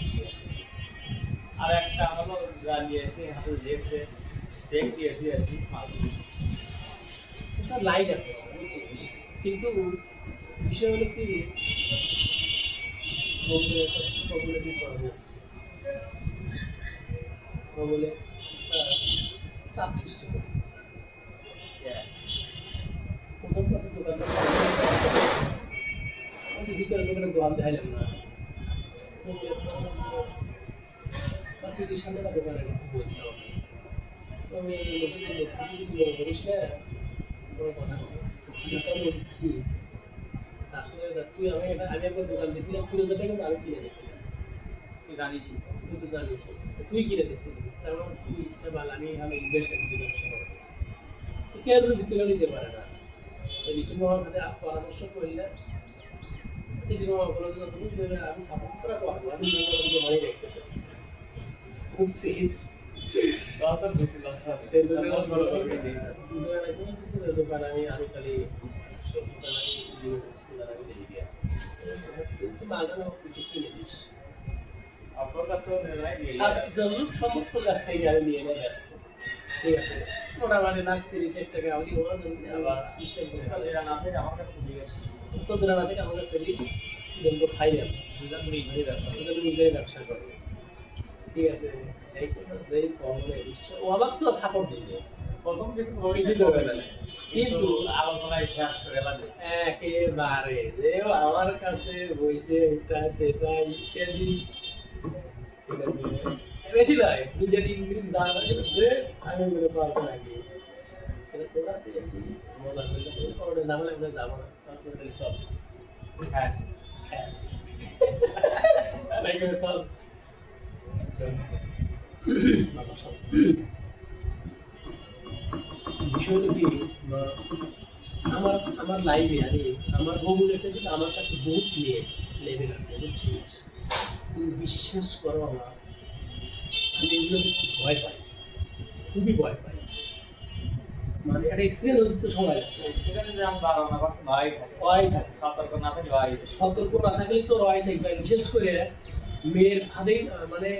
[SPEAKER 3] আর একটা আমারও জানিয়ে এসে হাতে দেখছে চেক দিয়েছি আর কি মাল
[SPEAKER 2] একটা লাইট আছে বুঝছিস, কিন্তু বিষয় হলো কি বলে কি করবে বলে চাপ সৃষ্টি করে। প্রথম কথা দোকানদার ভিতরে দোকানে দোকান দেখাইলাম না, সিটির সামনে একটা দোকানে বলছি আমি কিছু করিস না কোনো কথা আসলে তুই আমি এটা আগে একবার দোকান দিয়েছিলাম 20,000 টাকা, কিন্তু আমি কিনে দিয়েছিলাম,
[SPEAKER 3] তুই জানিস
[SPEAKER 2] তুই তো জানিস তুই কিনে দিয়েছিলি, তার মানে তুই ইচ্ছা ভালো আমি ইনভেস্ট করছি ব্যবসা করে, কেউ জিতে নিতে পারে না। লিটন মামার সাথে পরামর্শ করলে লিটন মামা বলে যে আমি সাপোর্ট করা পারবো, আমি দোকানে রেখে এসেছি খুব সিরিয়াস দোকান আমি খালি কিনে দিস যতটুকু সমস্ত গাছ থেকে আমি নিয়ে নেয় ব্যস্ত, ঠিক আছে মোটামুটি 30,000 টাকা আমি আবার সিস্টেম করে
[SPEAKER 3] না থাকে আমার কাছে দিয়ে
[SPEAKER 2] তোদের না থেকে আমার কাছ থেকে সিদ্ধান্ত খাই না,
[SPEAKER 3] দুজন নিজে
[SPEAKER 2] ব্যবসা করবে, ঠিক আছে? এই কথা যেই কমে ও আবার তো সাপোর্ট দিবে,
[SPEAKER 3] প্রথম কিছু
[SPEAKER 2] কিন্তু
[SPEAKER 3] আলোচনায় শেষ করে লাগে
[SPEAKER 2] একেবারে যে আমার কাছে বসে এটা সেটা ইত্যাদি, ঠিক আছে বেশি নয় 2-3 দিন যাওয়া যে আমি বলে পারবো নাকি তোরা মজা করলে যাবো না যাবো না তারপরে সব
[SPEAKER 3] হ্যাঁ
[SPEAKER 2] হ্যাঁ সব বিষয়টা কি আমার লাইফে আরে আমার ভূগোলের চাইতে আমার কাছে বহুত লেভেল আছে বুঝছিস, তুমি বিশ্বাস করো আমার আমি এগুলো ভয় পাই, খুবই ভয় পাই, মানে একটা এক্সিডেন্ট হতে তো সময় লাগছে,
[SPEAKER 3] সেখানে যে আমি বারো না পারছি ভয় থাকে,
[SPEAKER 2] ভয় থাকে,
[SPEAKER 3] সতর্ক না থাকি ভয়,
[SPEAKER 2] সতর্ক না থাকলেই তো ভয় থাকবে, বিশেষ করে মেয়ের ফাঁদেই মানে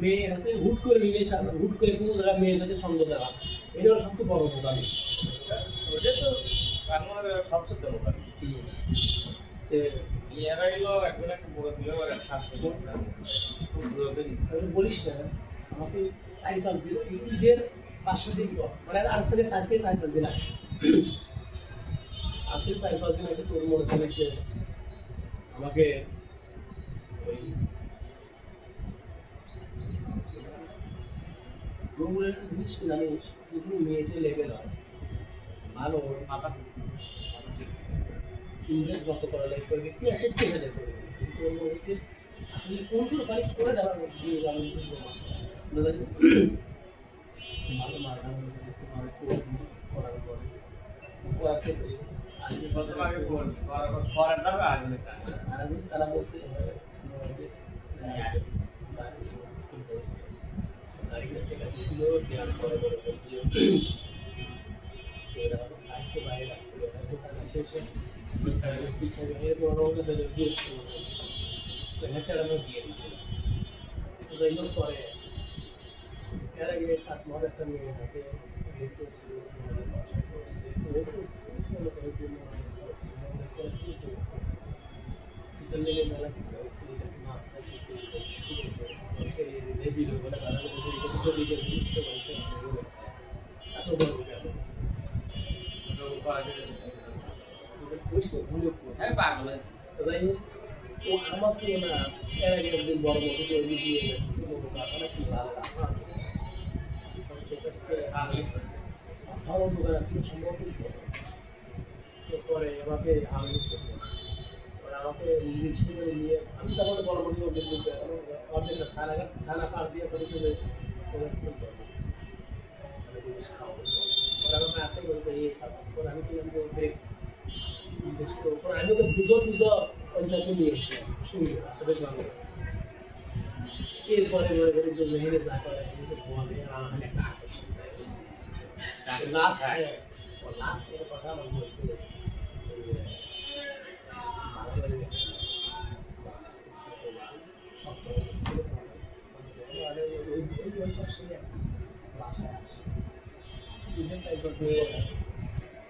[SPEAKER 2] মেয়ের হাতে হুট করে রিলেশন, হুট করে কোনো জায়গায় মেয়ের হাতে সঙ্গ দেওয়া, এটা হলো সবচেয়ে বড় কথা।
[SPEAKER 3] ওটা তো কারণ সবচেয়ে দরকার এরা এলো একজন একটা বড় দিল আর খাস করে খুব দূরে
[SPEAKER 2] বলিস না আমাকে 4-5 দিন ঈদের 5 দিন পর মানে আজ থেকে 4-5 দিন আগে আজকে 4-5 দিন আগে তোর মনে করে যে আমাকে ওই রুমের জিনিস জানিস যদি মেয়েদের লেভেল হয় ভালো
[SPEAKER 3] মাথা
[SPEAKER 2] ইনভেস্ট যত করা লাগে করবে কি আসে চেয়ে দেখবে কিন্তু অন্য ব্যক্তি আসলে কোনগুলো বাড়ি করে দেওয়ার মধ্যে আমি ভালো মার্কা ভালো করার পরে করার ক্ষেত্রে আজকে
[SPEAKER 3] কত আগে বলবি করার দাবে আগে
[SPEAKER 2] আর আমি তারা বলতে গাড়িটা টেকা দিছিল দেওয়ার পরে বলে বলছে এরা সাইজে বাইরে রাখতে দোকানে শেষে পিছনে বড় ওটা দিয়ে তো একটা আমি দিয়ে দিছিলাম তো যাই হোক পরে এর আগে 7 মাস একটা মেয়ে হাতে রেট করছিল লেগে মেলা কিছু মাছ আছে ভিডিও বলে আচ্ছা বলবো
[SPEAKER 3] হ্যাঁ পাগল আছে
[SPEAKER 2] যাই হোক ও আমাকে না এর আগে একদিন বড় মতো তৈরি দিয়ে গেছে টাকাটা কি ভালো রাখা আছে ভালো দোকান আছে সম্ভবত পরে আমাকে আনন্দ করছে আমাকে রিক্সা করে নিয়ে আমি তখন বড় মতো অর্ধেক থানা পার দিয়ে করেছিল জিনিস খাওয়া ওরা আমাকে আসতে করেছে এই কাজ পরে আমি কিনলাম যে ব্রেক আমি তো বুঝো অঞ্চলকে নিয়ে এসেছিলাম শুনি আচ্ছা বেশ ভালো এরপরে মনে করি যে মেহেরে যা করে বলে আমার একটা আকর্ষণ লাস্ট লাস্ট করে কথা আমার বলছে বাসায় আসে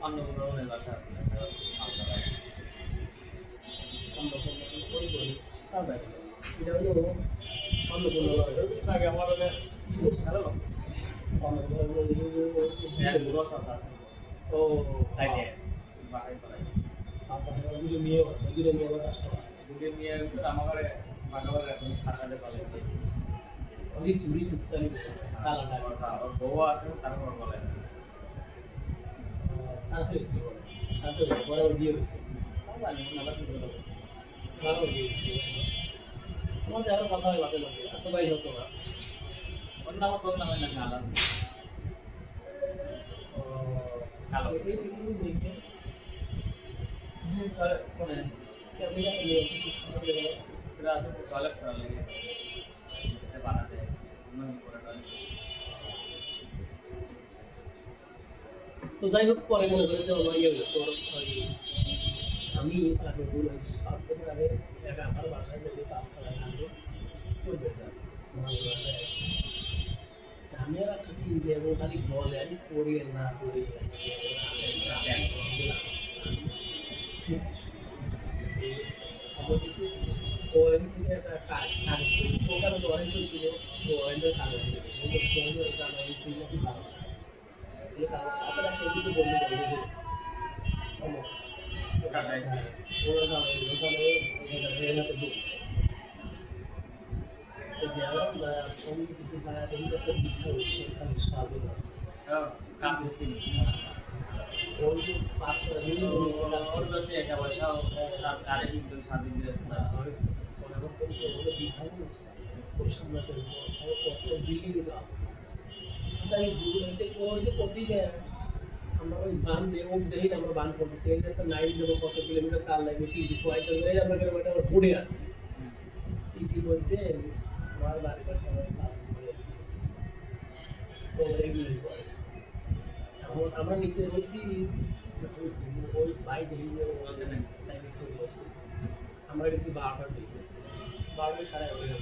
[SPEAKER 3] অন্য ধরনের বাসা আছে
[SPEAKER 2] এটা হলো অন্য কোনো আগে আমার ভালো
[SPEAKER 3] রস আছে
[SPEAKER 2] ও
[SPEAKER 3] তাই বাসায় করাইছি
[SPEAKER 2] দুটো মেয়েও আছে দুটো মেয়ে আমার কাস্টমার
[SPEAKER 3] দুটো নিয়ে আমার ঘরে বাগাবারে এখন থাকাতে পারে
[SPEAKER 2] ঋতু ঋতুকালী কালাটা
[SPEAKER 3] ওর বউ আছে তারপর বলে
[SPEAKER 2] সার্ফেস বলে সার্ফেস বড় বিয়ে হয়েছে ভালো বিয়ে হয়েছে আমাদের আরো কথা হয় বাচ্চা লোকে এত যাই হতো না
[SPEAKER 3] ওর নাম তোর নামে নাকি আলাদা
[SPEAKER 2] কালো এই দেখবে মানে ক্যামেরা নিয়ে এসে
[SPEAKER 3] সেটা আছে টয়লেট করা লাগে সেটা বানাতে অন্য করে টয়লেট
[SPEAKER 2] তো যাই হোক পরে মনে করে যে আমার ইয়ে তোর আমি আগে বলে 5 বছর আগে একা আমার বাসায় যাই 5 টাকা আগে করবে না আমার বাসায় আছে আমি আর একটা সিন দিয়ে এবং খালি বলে আমি করি না করি কিছু ওয়েন থেকে একটা কাগজ ওখানে ওয়ারেন্ট ছিল ওয়ারেন্টের কাগজ ছিল কাগজ আপনারা কেউ কিছু বলতে পারবে যে আমরা ওই বান দিয়ে ও দেখি আমরা বান করতেছি এই একটা লাইন দেবো কত কিলোমিটার তার লাগবে টিজি কোয়াইটার এই আমরা একটা ঘুরে আসি ইতিমধ্যে আমার বাড়ির পাশে আমার শাস্তি করে আসি তো এগুলোই করে এখন আমরা নিচে বলছি ওই বাই দেখি যে লাইনে চলে আসতেছে আমরা গেছি 12টার দিকে 12টা সাড়ে 11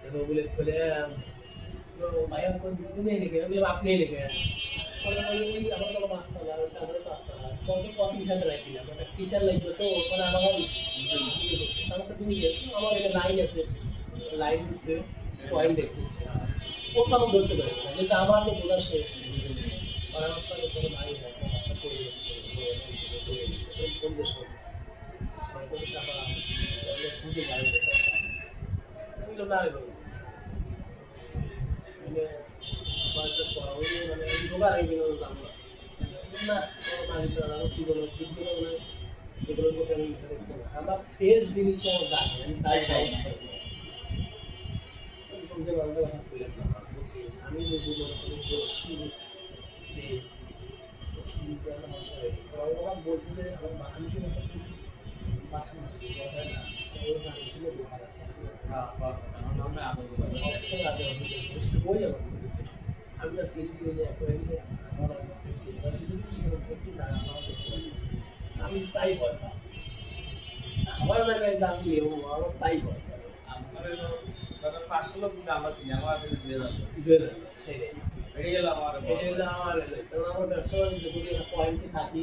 [SPEAKER 2] দেখো বলে বলে ভাই আমি তুমি লিখে আমি আপনি লিখে আমার তো পাঁচতলা তারপরে পাঁচতলা কত কোচিং সেন্টার আইছিলাম একটা টিচার লাগবে তো ওখানে আমার আমাকে তুমি আমার একটা লাইন আছে লাইন পয়েন্ট দেখতেছি প্রতারণ ধরতে পারি না, কিন্তু আমার তো বোঝা শেষ কারণ আপনার কোনো ভাই হয় আপনার পরিবেশ কোন দেশ বুঝে গাড়ি এগুলো না এলো মানে বাড়িতে পড়া ওই মানে ঢোকার এগুলো না এগুলোর মধ্যে আমি ইন্টারেস্ট না আমার ফেস জিনিস আমার দাঁড়ায় আমি তাই সাহস করি আমি যদি মনে করি যে সুবিধা আমার বলছি যে আমার বাঙালিকে পাশাপাশি ওর গাড়ি ছিল দোকান আছে অবশ্যই রাজা বই আমার বলতেছে আমি না সিটি হয়ে যায় আমার সিটি সিটি জায়গা পাওয়া যেতে পারি আমি তাই করতাম আমার জায়গায় দাম দিয়ে আমার তাই করতাম
[SPEAKER 3] আমার 500 লোক কিন্তু আমরা চিনি আমার আসলে
[SPEAKER 2] 2000 সেটাই
[SPEAKER 3] বেড়ে গেল আমার
[SPEAKER 2] আমার ব্যবসা বাণিজ্য করি একটা পয়েন্টে থাকি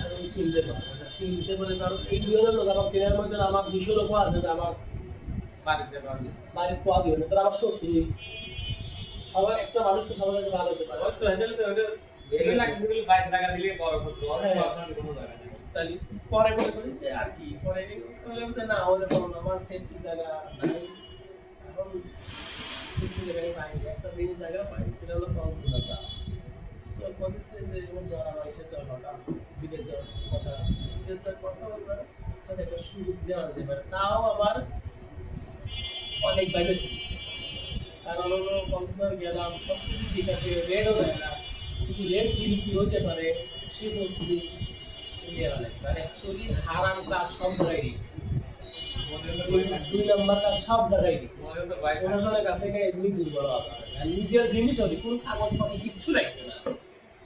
[SPEAKER 2] আমি চিনতে পারবো চিনতে পারে কারণ এই 2000 লোক আমার সিনিয়র মধ্যে আমার 200 লোক আছে আমার
[SPEAKER 3] বাড়িতে পারবো
[SPEAKER 2] বাড়ির কোয়া দিও না তারা আমার শত্রু সবার একটা মানুষ তো সবার কাছে ভালো হতে পারে
[SPEAKER 3] ওই তো হ্যান্ডেল তো ওটা এগুলো না কিছু 22 টাকা দিলে বড় করতে হবে আপনার কোনো জায়গা নেই
[SPEAKER 2] তাহলে পরে মনে করি যে আর কি পরে বললাম যে না ওদের কোনো আমার সেফটি জায়গা নাই এখন সেফটি জায়গায় পাই একটা জিনিস জায়গা পাই সেটা হলো কক্সবাজার তো বলতেছে যে যেমন যারা মাইসে যাওয়ার কথা আছে বিদেশ যাওয়ার কথা আছে বিদেশ যাওয়ার কথা বলবে তাদের একটা সুযোগ দেওয়া যেতে পারে তাও আবার অনেক বাইরে ছিল কারণ হলো কক্সবাজার গেলাম সব কিছু ঠিক আছে রেটও দেয় না কিন্তু রেট কি হতে পারে সে পরিস্থিতি মানে অ্যাকচুয়ালি হারাম কাজ সব জায়গায় রিস্ক দুই নাম্বার কাজ সব জায়গায় রিস্ক প্রশাসনের কাছে এমনি দুর্বল আর নিজের জিনিস হবে কোনো কাগজপত্র কিচ্ছু রাখবে না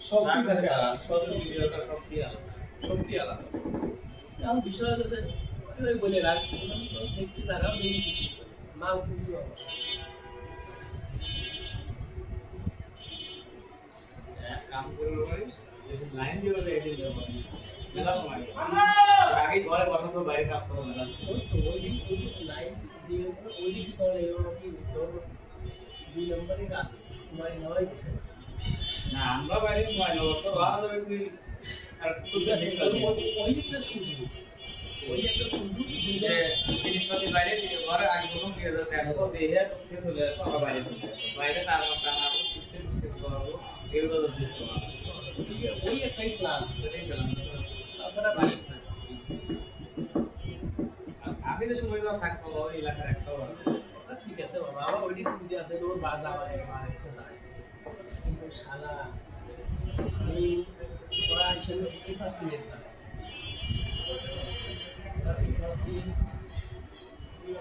[SPEAKER 2] সব থাকে আলাদা সত্যি আলাদা আমি বিষয় হচ্ছে বলে রাখছি সেফটি জায়গাও দিয়ে কিছু মাল কিন্তু অবশ্যই
[SPEAKER 3] কাম করবো লাইন দিয়ে এটি দেবো মেলা সময় আগে ঘরে কথা তো বাইরে কাজ করবো মেলা
[SPEAKER 2] ওই লাইন দিয়ে ওই দিকে তাহলে এরকম কি দুই নম্বরের কাজ সময় নেওয়াই যেতে
[SPEAKER 3] না আমরা বাইরে সময় নেবো তো ভালো যাবে তুই আর
[SPEAKER 2] ঠিক আছে ওই একটা সুযোগ ওই একটা সুযোগ
[SPEAKER 3] যে জিনিসপাতি বাইরে ঘরে আগে প্রথম দিয়ে যাচ্ছে এখন দেহে উঠে চলে আসো আমরা বাইরে চলে আসো বাইরে তার মধ্যে আমরা সিস্টেম করবো এগুলো তো সিস্টেম
[SPEAKER 2] ঠিক আছে ওই একটাই প্ল্যান
[SPEAKER 3] এটাই পেলাম
[SPEAKER 2] তাছাড়া
[SPEAKER 3] আমি তো সময় তো থাকবো ওই এলাকার একটা
[SPEAKER 2] ঠিক আছে বাবা আমার ওইটি সুবিধা আছে তোর বাজা আমার একটা যায় কিন্তু শালা আমি ওরা হিসেবে 50% এর সাথে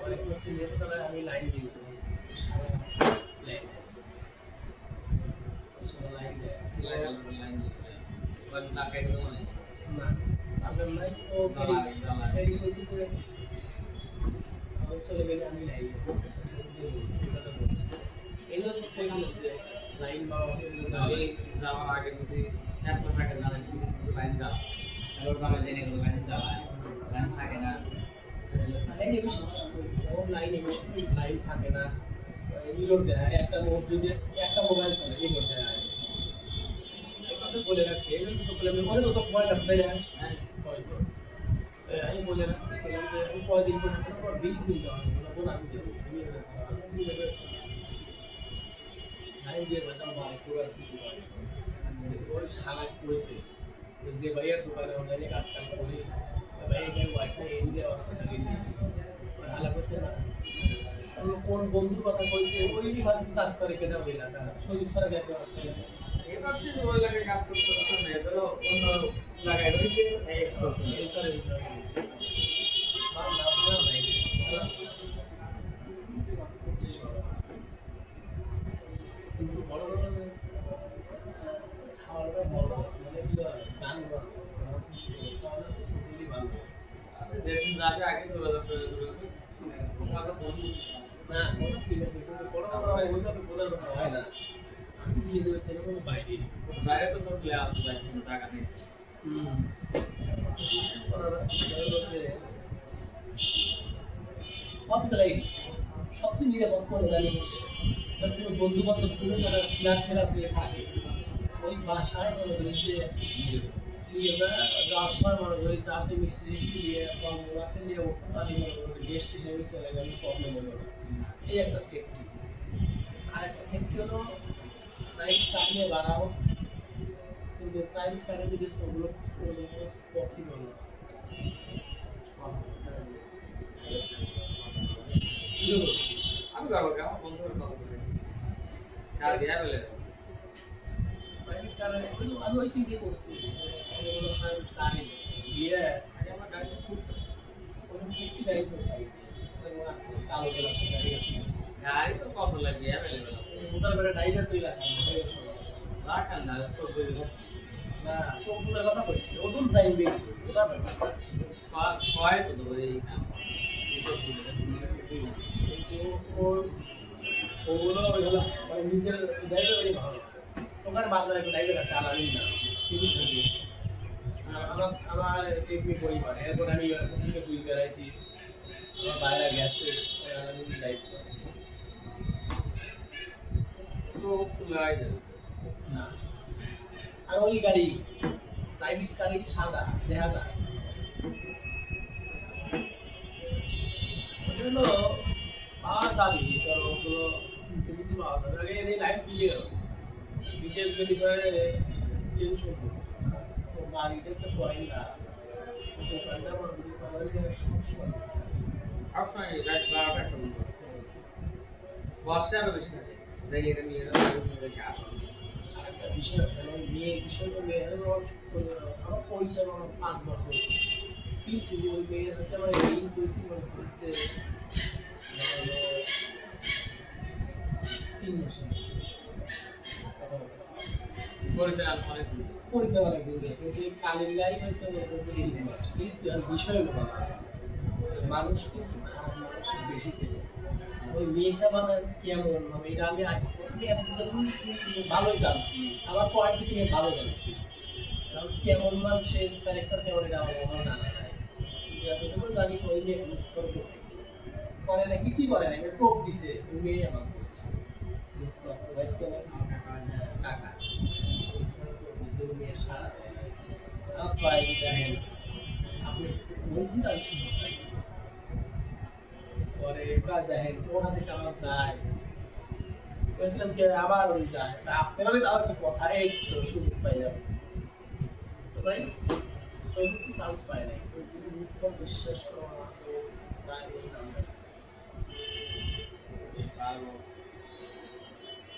[SPEAKER 2] 50% এর সাথে আমি লাইন দিয়ে দিয়েছি লাইন
[SPEAKER 3] লাইন না কেটে মানে
[SPEAKER 2] না আপনার নাই ও সেই বলছে চলে গেলে আমি নাই এগুলো তো বলছিলাম যে লাইন বা
[SPEAKER 3] যাওয়ার আগে যদি এক মাস আগে জানেন লাইন যাওয়া এবার আমরা জেনে গেল লাইন যাওয়া লাইন থাকে না
[SPEAKER 2] লাইন থাকে না ইলোড দেয় একটা যদি একটা মোবাইল চলে ইলোড দেয় বলে রাখছি এই জন্য তো বলে আমি তো পয়েন্ট আছে তাই না হয়তো আমি বলে রাখছি আমি কয়দিন পর বিল দিতে হবে বলে আমি দেবো আমি দিয়ে বেতন ভাই পুরো ওই শালা করেছে যে ভাইয়ের দোকানে অনলাইনে কাজ কাম করি ভাই এখানে ওয়াইফাই ইন্ডিয়া অবস্থা গেলি শালা করছে না কোন বন্ধুর কথা কইছে ওই ভাষা কাজ করে কেন এলাকা সজীব স্যার গেছে
[SPEAKER 3] এবার সে ওই লাগায় কাজ করতে করতে না তো অন্য লাগায় রয়েছে এই করছে
[SPEAKER 2] এই করে বিষয় কিন্তু বড় বড় সাওয়ালটা বড় মানে কি গান
[SPEAKER 3] দেখুন যাকে আগে চলে যাবে তোমার ফোন
[SPEAKER 2] না ওটা ঠিক আছে কিন্তু বড় বড় ওইভাবে বলার হয় না আমি দিয়ে দেবো সেরকম বাইরে
[SPEAKER 3] বাইরে তো তোর প্লেয়ার যাচ্ছে না টাকা নেই
[SPEAKER 2] সব জায়গায় সবচেয়ে নিরাপদ করে জানিস কোনো বন্ধু বান্ধব কোনো যারা ফ্ল্যাট ফেরাত নিয়ে থাকে ওই বাসায় মনে করি যে যাওয়ার সময় মনে করি যাতে মিষ্টি টিষ্টি নিয়ে ওনাকে নিয়ে উঠতে পারি মনে করি গেস্ট হিসেবে চলে গেলে প্রবলেম হলো না এই একটা সেফটি আর একটা সেফটি হলো প্রাইভেট কার নিয়ে বাড়াও কিন্তু প্রাইভেট কারের দিকে তো ওগুলো পসিবল না
[SPEAKER 3] আমি যাবো আমার বন্ধুর কথা বলেছি কার বিয়া বলে
[SPEAKER 2] প্রাইভেট কারে আমি ওই চিন্তা করছি প্রাইভেট কারে বিয়ে আগে আমার গাড়িটা খুব ওরকম সেফটি গাড়ি তো কালো গেল আছে গাড়ি আছে
[SPEAKER 3] গাড়ি তো কত লাগবে অ্যাভেলেবল আছে
[SPEAKER 2] মোটার বেড়ে ড্রাইভার তুই রাখা
[SPEAKER 3] রাখান না সব
[SPEAKER 2] না সবগুলোর কথা বলছি ওজন টাইম বেশি ওটা ব্যাপার
[SPEAKER 3] কয় তো দেবো এই কাম
[SPEAKER 2] কিন্তু ওগুলো ওইগুলো মানে নিজের ড্রাইভার ভালো ওখানে বাজারে একটা ড্রাইভার আছে আলামিন না সিরিজ থাকে আমার টেকনিক পরিবার এরপর আমি প্রথমে দুই বেড়াইছি আমার বাইরে গেছে আলামিন ড্রাইভ করে
[SPEAKER 3] তো খুলাই যাবে
[SPEAKER 2] না আর ওই গাড়ি প্রাইভেট গাড়ি সাদা দেখা যায় ওগুলো পাওয়া যাবে কারণ ওগুলো কিন্তু পাওয়া যাবে আগে এই লাইট বিলে গেল বিশেষ করে টেনশন তো গাড়িটা তো পয়েন্ট না দোকানটা আমার বিলে পাওয়া গেলে সমস্যা
[SPEAKER 3] আপনার রাত 12টা করুন বর্ষা আরো বেশি থাকে যাই এটা নিয়ে যাবো
[SPEAKER 2] আরেকটা বিষয় আছে মেয়ে বিষয়টা মেয়ে আমার পরিচয় আমার 5 বছর কিন্তু ওই মেয়ে হচ্ছে আমার এই পরিস্থিতি মনে হচ্ছে 3 বছর
[SPEAKER 3] পরিচয় অনেক
[SPEAKER 2] পরিচয় অনেক দূর কিন্তু এই কালের লাইফ হচ্ছে কিন্তু আর বিষয় হলো না মানুষ কিন্তু খারাপ মানুষ বেশি ছিল ওই মেয়েটা মানে কেমন হবে এটা আমি আজ ভালোই জানছি আমার পয়েন্ট থেকে ভালো জানছি কারণ কেমন মানুষের ক্যারেক্টার কেমন এটা আমার জানা নাই যতটুকু জানি ওই মেয়ে করতেছি করে না কিছুই করে না টোপ দিছে ওই মেয়ে আমার করছে কাকা মেয়ের সারা আপনি বন্ধু আমি শুনতে পাইছি পরে এবার দেখেন ওনা থেকে আমার যায় বললাম যে আবার ওই যায় আপনার আবার কি কথা এই সুযোগ পাইলাম তো ভাই ওই কিন্তু চান্স পায় নাই ওই কিন্তু মুখ্য বিশ্বাস করা তো প্রায় ওই নাম্বার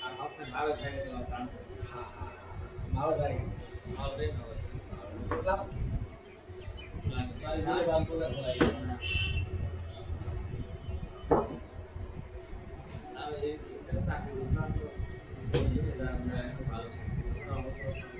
[SPEAKER 3] আর আপনার ভালো থাকে তো চান্স
[SPEAKER 2] হ্যাঁ হ্যাঁ ভালো গাড়ি
[SPEAKER 3] ভালো রে ভালো
[SPEAKER 2] ক্লাব গাড়ি দিয়ে বাল করে ভরাই
[SPEAKER 3] আমি এই চাকরি করতাম তো ভালো ছিল